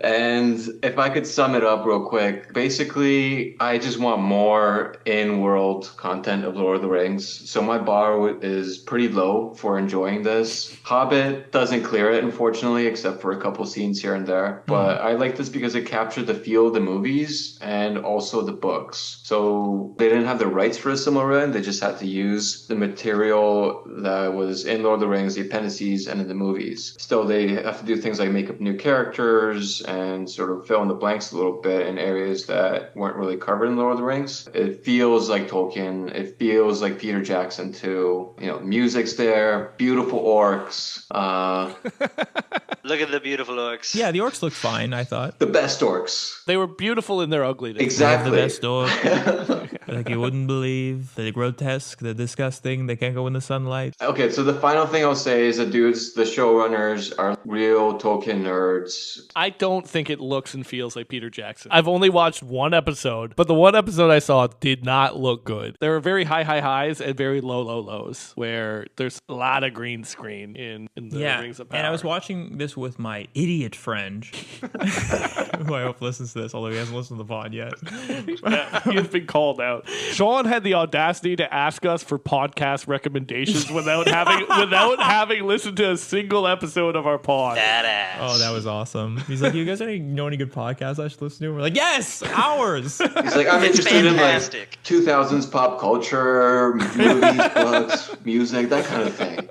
And if I could sum it up real quick, basically, I just want more in-world content of Lord of the Rings. So my bar is pretty low for enjoying this. Hobbit doesn't clear it, unfortunately, except for a couple scenes here and there. But I like this because it captured the feel of the movies and also the books. So they didn't have the rights for a Silmarillion. They just had to use the material that was in Lord of the Rings, the appendices, and in the movies. Still, they have to do things like make up new characters and sort of fill in the blanks a little bit in areas that weren't really covered in Lord of the Rings. It feels like Tolkien. It feels like Peter Jackson too. You know, music's there, beautiful orcs. Look at the beautiful orcs. Yeah, the orcs looked fine, I thought. The best orcs. They were beautiful in their ugliness. Exactly. The best orcs. Like you wouldn't believe. The grotesque, the disgusting, they can't go in the sunlight. Okay, so the final thing I'll say is that dudes, the showrunners are real Tolkien nerds. I don't think it looks and feels like Peter Jackson. I've only watched one episode, but the one episode I saw did not look good. There were very high highs and very low lows, where there's a lot of green screen in the Rings of Power. And I was watching this with my idiot friend, who I hope listens to this, although he hasn't listened to the pod yet. Yeah, he has been called out. Sean had the audacity to ask us for podcast recommendations without having listened to a single episode of our pod. Badass. Oh, that was awesome. He's like, you guys know any good podcasts I should listen to? We're like, yes, ours. He's like, I'm interested in like 2000s pop culture, movies, books, music, that kind of thing.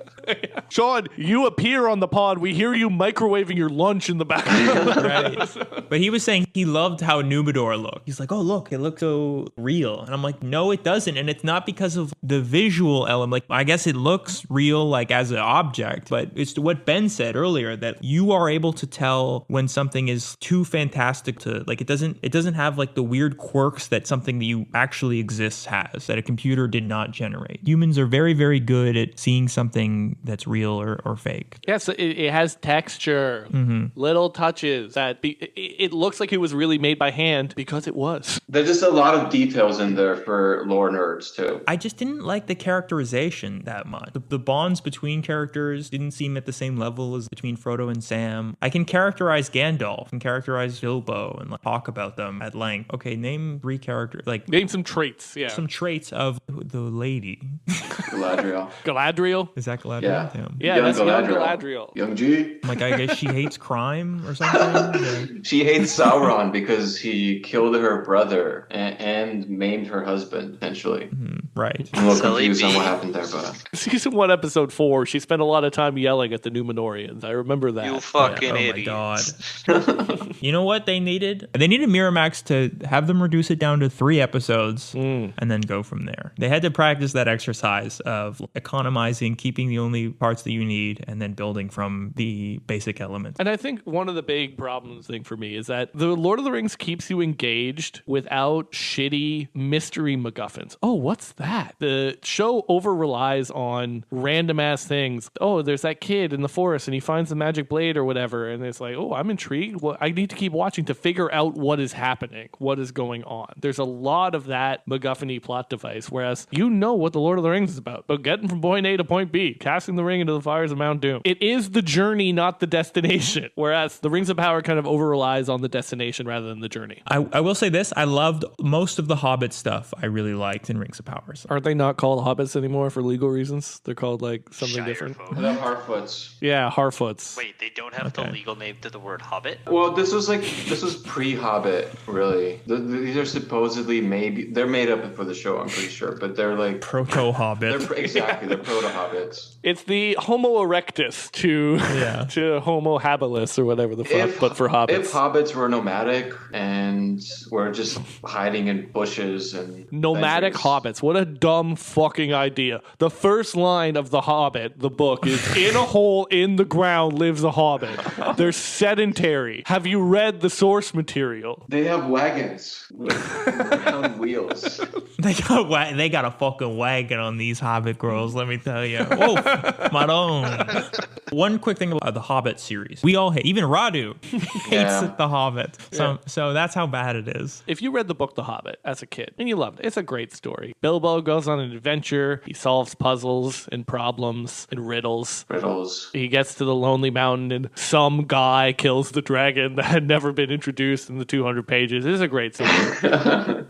Sean, you appear on the pod. We hear you microwaving your lunch in the background. Right. But he was saying he loved how Númenor looked. He's like, oh, look, it looks so real. And I'm like, no, it doesn't. And it's not because of the visual element. Like, I guess it looks real, like as an object, but it's what Ben said earlier, that you are able to tell when something is too fantastic to, like, it doesn't have like the weird quirks that something that you actually exists has, that a computer did not generate. Humans are very, very good at seeing something that's real or fake. Yeah, so it has texture, little touches that it looks like it was really made by hand because it was. There's just a lot of details in there for lore nerds too. I just didn't like the characterization that much. The bonds between characters didn't seem at the same level as between Frodo and Sam. I can characterize Gandalf and characterize Bilbo and like, talk about them at length. Okay, name 3 characters. Like name some traits. Yeah, some traits of the lady. Galadriel. Galadriel. Is that Galadriel? Yeah, that's young Galadriel. Young G. Like, I guess she hates crime or something. Yeah. She hates Sauron because he killed her brother and maimed her husband, essentially. Right. I'm a little confused on what happened there, but... Season 1, episode 4, she spent a lot of time yelling at the Númenorians. I remember that. You fucking idiot. Oh, my God. You know what they needed? They needed Miramax to have them reduce it down to 3 episodes and then go from there. They had to practice that exercise of economizing, keeping the only parts that you need, and then building from the basic elements. And I think one of the big problems for me is that the Lord of the Rings keeps you engaged without shitty mystery MacGuffins. Oh, what's that? The show over relies on random ass things. Oh, there's that kid in the forest and he finds the magic blade or whatever, and it's like, oh, I'm intrigued. Well, I need to keep watching to figure out what is happening, what is going on. There's a lot of that MacGuffin-y plot device, whereas you know what the Lord of the Rings is about. But getting from point A to point B, casting the ring into the fires of Mount Doom. It is the journey, not the destination. Whereas the Rings of Power kind of over relies on the destination rather than the journey. I will say this. I loved most of the Hobbit stuff. I really liked in Rings of Power. Aren't they not called hobbits anymore for legal reasons? They're called like something different. The Harfoots. Yeah, Harfoots. Wait, they don't have the legal name to the word hobbit? Well, this was pre-Hobbit, really. These are supposedly they're made up for the show, I'm pretty sure, but they're like proto-Hobbit. Exactly, they're proto-Hobbits. It's the Homo erectus to Homo habilis or whatever the fuck, but for hobbits. If hobbits were nomadic and were just hiding in bushes and nomadic hobbits, what a dumb fucking idea. The first line of The Hobbit, the book, is in a hole in the ground lives a hobbit. They're sedentary. Have you read the source material? They have wagons on wheels. They got a fucking wagon on these Hobbit girls, let me tell you. Oh, my own. One quick thing about the Hobbit series. We all hate, even Radu hates the Hobbit. So that's how bad it is. If you read the book The Hobbit as a kid and you loved it, it's a great story. Bilbo goes on an adventure. He solves puzzles and problems and riddles. He gets to the Lonely Mountain and some guy kills the dragon that had never been introduced in the 200 pages. It is a great story.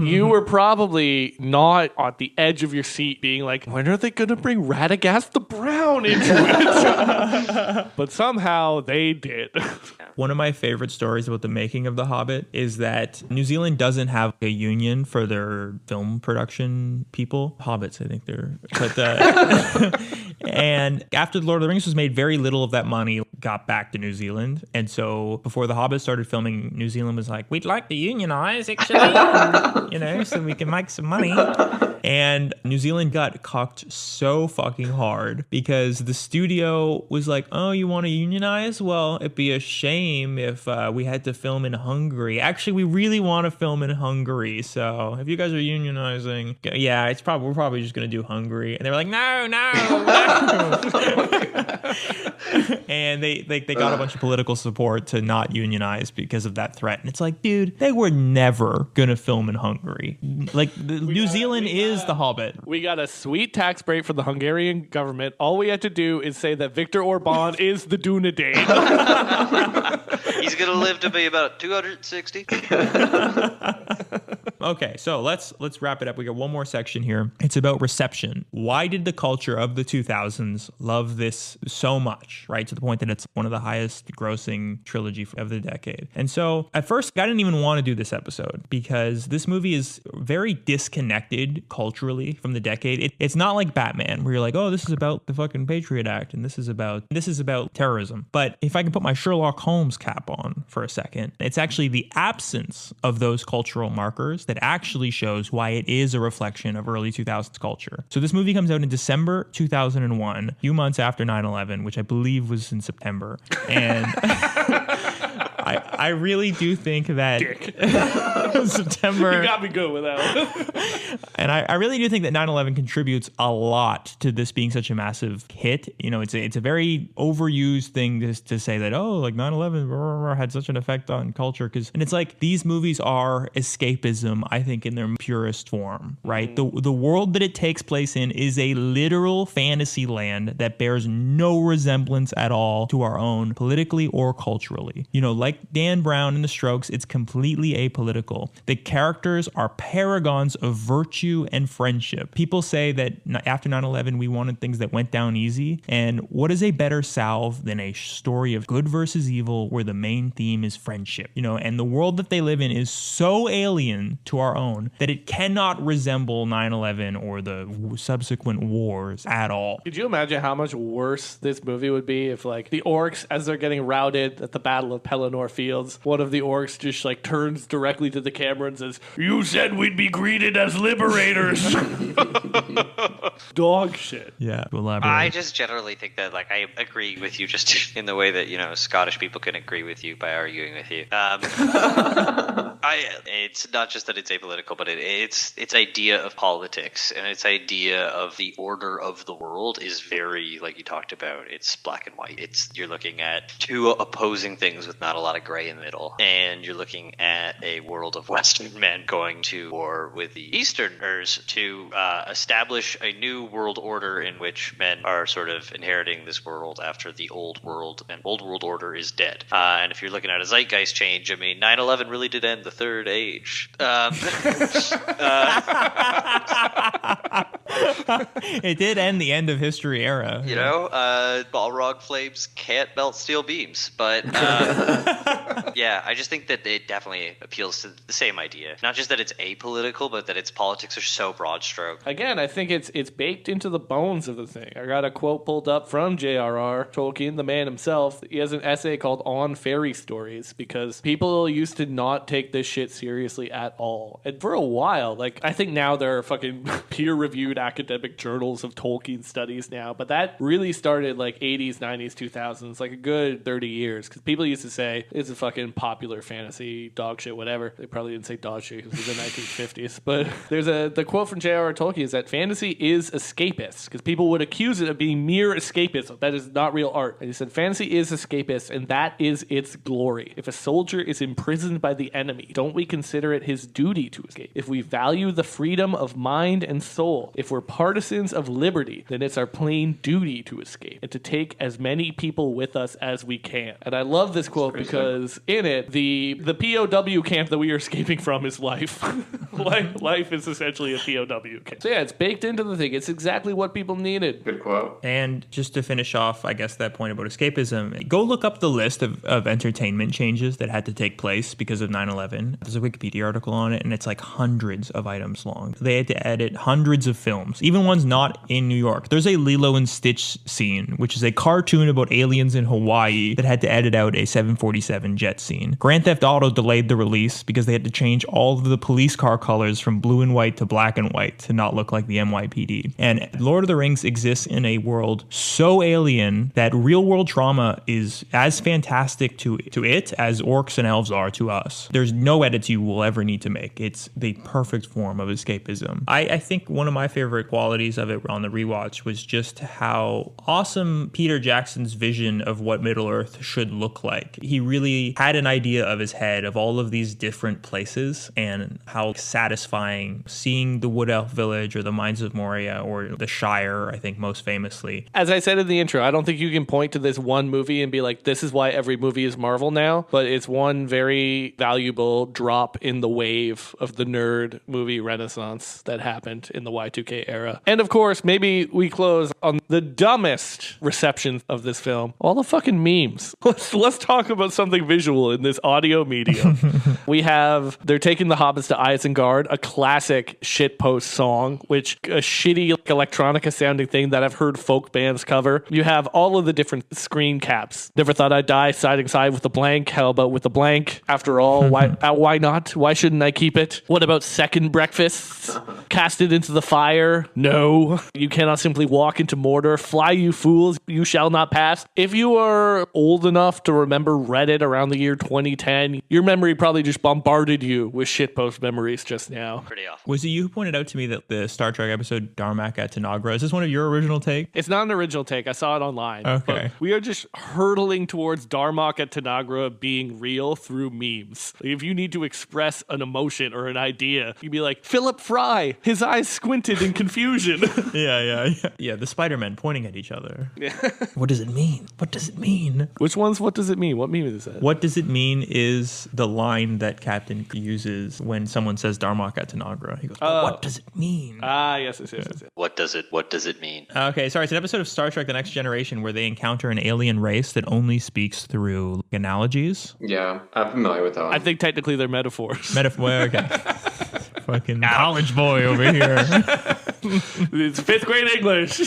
You were probably not at the edge of your seat being like, when are they going to bring Radagast the Brown into it? But somehow they did. One of my favorite stories about the making of The Hobbit is that New Zealand doesn't have a union for their film production people. Hobbits, I think they're. But, and after The Lord of the Rings was made, very little of that money got back to New Zealand. And so before The Hobbit started filming, New Zealand was like, we'd like to unionize, actually, so we can make some money. And New Zealand got cucked so fucking hard because the studio was like, oh, you want to unionize? Well, it'd be a shame if we had to film in Hungary. Actually, we really want to film in Hungary. So if you guys are unionizing, yeah, we're probably just going to do Hungary. And they were like, no. And they got a bunch of political support to not unionize because of that threat. And it's like, dude, they were never going to film in Hungary. Like, New Zealand is The Hobbit. We got a sweet tax break for the Hungarian government. All we had to do is say that Viktor Orban is the Dunedain. He's going to live to be about 260. Okay, so let's wrap it up. We got one more section here. It's about reception. Why did the culture of the 2000s love this so much, right? To the point that it's one of the highest grossing trilogy of the decade. And so at first, I didn't even want to do this episode because this movie is very disconnected culturally from the decade. It's not like Batman where you're like, oh, this is about the fucking Patriot Act and this is about terrorism. But if I can put my Sherlock Holmes cap on for a second, it's actually the absence of those cultural markers that actually shows why it is a reflection of early 2000s culture. So this movie comes out in December 2001, a few months after 9/11, which I believe was in September. And I really do think that September. You got me good with that one. And I really do think that 9/11 contributes a lot to this being such a massive hit. You know, it's a very overused thing to say that, oh, like 9/11 had such an effect on culture. And it's like these movies are escapism, I think, in their purest form, right? The world that it takes place in is a literal fantasy land that bears no resemblance at all to our own politically or culturally. You know, like Dan Brown in The Strokes, it's completely apolitical. The characters are paragons of virtue and friendship. People say that after 9/11, we wanted things that went down easy. And what is a better salve than a story of good versus evil where the main theme is friendship? You know, and the world that they live in is so alien to our own that it cannot resemble 9/11 or the subsequent wars at all. Could you imagine how much worse this movie would be if, like, the orcs, as they're getting routed at the Battle of Pelennor Fields, one of the orcs just, like, turns directly to the camera and says, "You said we'd be greeted as liberators." Dog shit. Yeah, elaborate. I just generally think that, like, I agree with you just in the way that, you know, Scottish people can agree with you by arguing with you. It's not just that it's apolitical, but its idea of politics and its idea of the order of the world is very, like you talked about, it's black and white. You're looking at two opposing things with not a lot of gray in the middle, and you're looking at a world of Western men going to war with the Easterners to establish a new new world order in which men are sort of inheriting this world after the old world, and old world order is dead. And if you're looking at a zeitgeist change, I mean, 9/11 really did end the Third Age. It did end the end of history era. You know, Balrog flames can't melt steel beams, but yeah, I just think that it definitely appeals to the same idea. Not just that it's apolitical, but that its politics are so broad stroke. Again, I think it's baked into the bones of the thing. I got a quote pulled up from J.R.R. Tolkien, the man himself. He has an essay called On Fairy Stories, because people used to not take this shit seriously at all. And for a while, like, I think now there are fucking peer-reviewed academic journals of Tolkien studies now, but that really started like 80s, 90s, 2000s, like a good 30 years, because people used to say it's a fucking popular fantasy, dog shit, whatever. They probably didn't say dog shit because it was the 1950s, but there's the quote from J.R.R. Tolkien is that fantasy is escapist, because people would accuse it of being mere escapism. That is not real art. And he said fantasy is escapist, and that is its glory. If a soldier is imprisoned by the enemy, don't we consider it his duty to escape? If we value the freedom of mind and soul, if we're partisans of liberty, then it's our plain duty to escape and to take as many people with us as we can. And I love this quote because in it, the POW camp that we are escaping from is life. Life is essentially a POW camp. So yeah, it's baked into the thing. It's exactly what people needed. Good quote. And just to finish off, I guess, that point about escapism, go look up the list of entertainment changes that had to take place because of 9/11. There's a Wikipedia article on it, and it's like hundreds of items long. They had to edit hundreds of films, even ones not in New York. There's a Lilo and Stitch scene, which is a cartoon about aliens in Hawaii that had to edit out a 747 jet scene. Grand Theft Auto delayed the release because they had to change all of the police car colors from blue and white to black and white to not look like the NYPD. And Lord of the Rings exists in a world so alien that real world trauma is as fantastic to it as orcs and elves are to us. There's no edits you will ever need to make. It's the perfect form of escapism. I think one of my favorite qualities of it on the rewatch was just how awesome Peter Jackson's vision of what Middle-earth should look like. He really had an idea of his head of all of these different places and how satisfying seeing the Wood Elf Village or the Mines of Moria or the Shire, I think most famously. As I said in the intro, I don't think you can point to this one movie and be like, this is why every movie is Marvel now, but it's one very valuable drop in the wave of the nerd movie renaissance that happened in the Y2K era. And of course, maybe we close on the dumbest reception of this film. All the fucking memes. Let's talk about something visual in this audio medium. They're taking the hobbits to Isengard, a classic shitpost song, which a shitty electronica sounding thing that I've heard folk bands cover. You have all of the different screen caps. Never thought I'd die siding side with a blank. How about with a blank? After all, why not? Why shouldn't I keep it? What about second breakfasts? Cast it into the fire? No. You cannot simply walk into Mordor. Fly, you fools. You shall not pass. If you are old enough to remember Reddit around the year 2010, your memory probably just bombarded you with shitpost memories just now. Pretty awful. Was it you who pointed out to me that the Star Trek episode Darmak at Tanagra, is this one of your original take? It's not an original take. I saw it online. Okay. But we are just hurtling towards Darmok at Tanagra being real through memes. If you need to express an emotion or an idea, you'd be like, Philip Fry, his eyes squinted in confusion. Yeah, the Spider-Men pointing at each other. Yeah. What does it mean? What does it mean? Which one's what does it mean? What meme is that? What does it mean is the line that Captain uses when someone says Darmok at Tanagra. He goes, what does it mean? Yes. What does it mean? Okay, sorry. It's an episode of Star Trek The Next Generation where they encounter an alien race that only speaks through analogies. Yeah, I'm familiar with that one. I think technically they're metaphors. Okay. Fucking college boy over here. It's fifth grade English.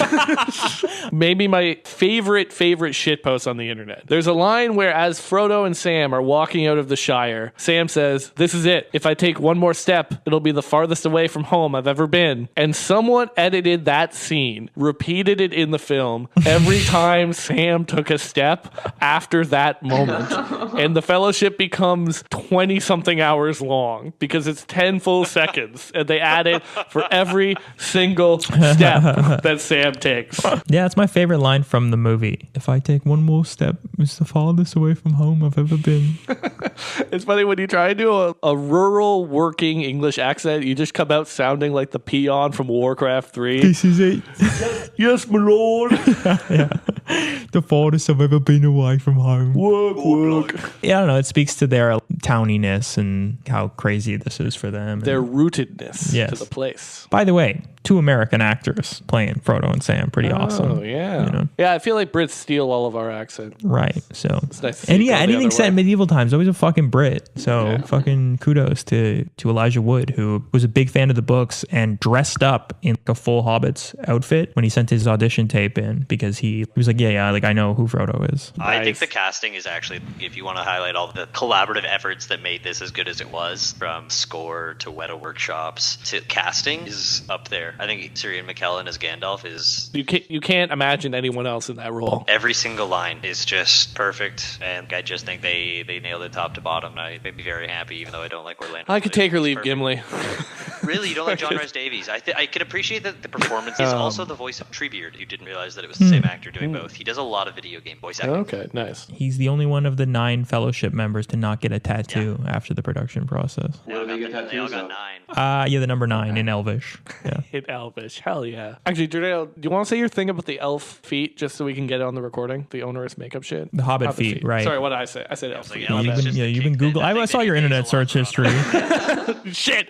Maybe my favorite shitpost on the internet. There's a line where as Frodo and Sam are walking out of the Shire, Sam says, "This is it. If I take one more step, it'll be the farthest away from home I've ever been." And someone edited that scene, repeated it in the film every time Sam took a step after that moment. And the Fellowship becomes 20-something hours long because it's 10 full seconds. And they add it for every single single step that Sam takes. Yeah, it's my favorite line from the movie. If I take one more step, it's the farthest away from home I've ever been. It's funny when you try to do a rural working English accent, you just come out sounding like the peon from Warcraft 3. This is it. Yes, my lord. Yeah. The farthest I've ever been away from home. Work. Yeah, I don't know. It speaks to their towniness and how crazy this is for them. Their rootedness Yes. to the place. By the way, 2 American actors playing Frodo and Sam. Pretty awesome. Oh, yeah. You know? Yeah, I feel like Brits steal all of our accent. Right. So, It's nice to see and it yeah, go the anything other set way. in medieval times, always a fucking Brit. So fucking kudos to Elijah Wood, who was a big fan of the books and dressed up in like a full Hobbit's outfit when he sent his audition tape in, because he was like, yeah, like I know who Frodo is. I think the casting is actually, if you want to highlight all the collaborative efforts that made this as good as it was, from score to Weta workshops to casting, is up there. I think Ian McKellen as Gandalf is... You can't imagine anyone else in that role. Every single line is just perfect, and I just think they nailed it top to bottom. I made me very happy, even though I don't like Orlando. I could take or leave Gimli. Really? You don't like John Rhys Davies? I can appreciate that the performance is also the voice of Treebeard. You didn't realize that it was the same actor doing both. He does a lot of video game voice acting. Okay, nice. He's the only one of the 9 Fellowship members to not get a tattoo after the production process. What do they get They all tattoos got of? 9. Yeah, the number 9 in Elvish. Yeah. In Elvish. Hell yeah. Actually, Jordale, do you want to say your thing about the elf feet just so we can get it on the recording? The onerous makeup shit? The Hobbit Not feet, right. Sorry, what did I say? I said elf feet. elf. My bad. You've been Google. I saw your internet search history. Shit.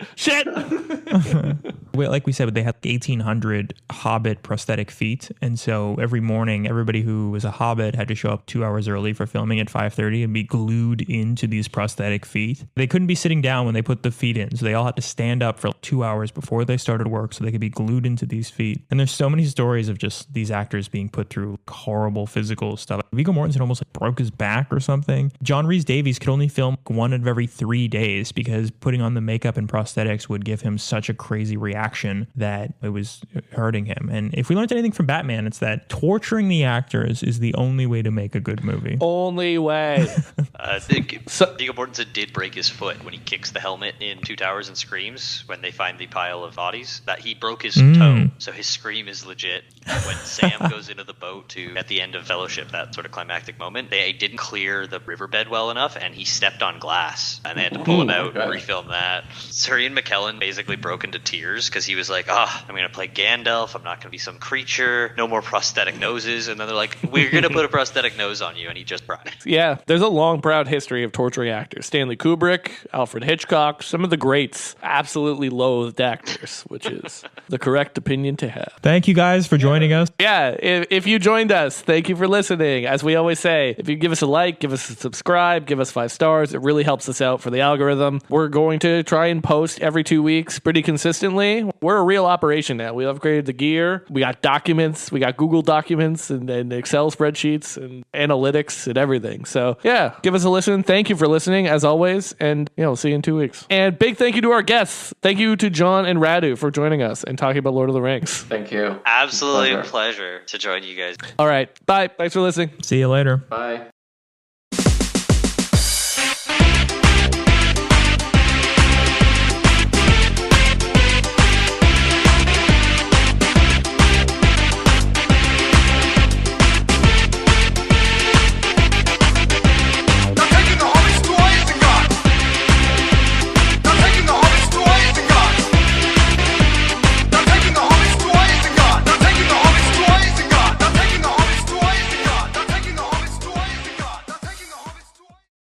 Like we said, they had 1,800 Hobbit prosthetic feet, and so every morning, everybody who was a Hobbit had to show up 2 hours early for filming at 5:30 and be glued into these prosthetic feet. They couldn't be sitting down when they put the feet in, so they all had to stand up for 2 hours before they started work so they could be glued into these feet. And there's so many stories of just these actors being put through horrible physical stuff. Viggo Mortensen almost like broke his back or something. John Rhys Davies could only film 1 of every 3 days because putting on the makeup and prosthetics would give him such a crazy reaction that it was hurting him. And if we learned anything from Batman, it's that torturing the actors is the only way to make a good movie. Only way. I think Viggo Mortensen did break his foot when he kicks the helmet in Two Towers and screams when they find the pile of bodies. That he broke his toe, so his scream is legit. When Sam goes into the boat at the end of Fellowship, that sort of climactic moment, they didn't clear the riverbed well enough, and he stepped on glass, and they had to pull him out and refilm that. Sir Ian McKellen basically broke into tears because he was like, I'm going to play Gandalf, I'm not going to be some creature, no more prosthetic noses. And then they're like, we're going to put a prosthetic nose on you, and he just cried. Yeah, there's a long, proud history of torturing actors. Stanley Kubrick, Alfred Hitchcock, some of the greats absolutely loathed actors, which is the correct opinion to have. Thank you guys for joining us. Yeah, if you joined us, thank you for listening. As we always say, if you give us a like, give us a subscribe, give us 5 stars, it really helps us out for the algorithm. We're going to try and post every 2 weeks pretty consistently. We're a real operation now. We upgraded the gear. We got documents. We got Google documents and Excel spreadsheets and analytics and everything. So yeah, give us a listen. Thank you for listening as always. And we'll see you in 2 weeks. And big thank you to our guests. Thank you to John and Radu for joining us and talking about Lord of the Rings. Thank you. Absolute pleasure to join you guys. All right. Bye. Thanks for listening. See you later. Bye.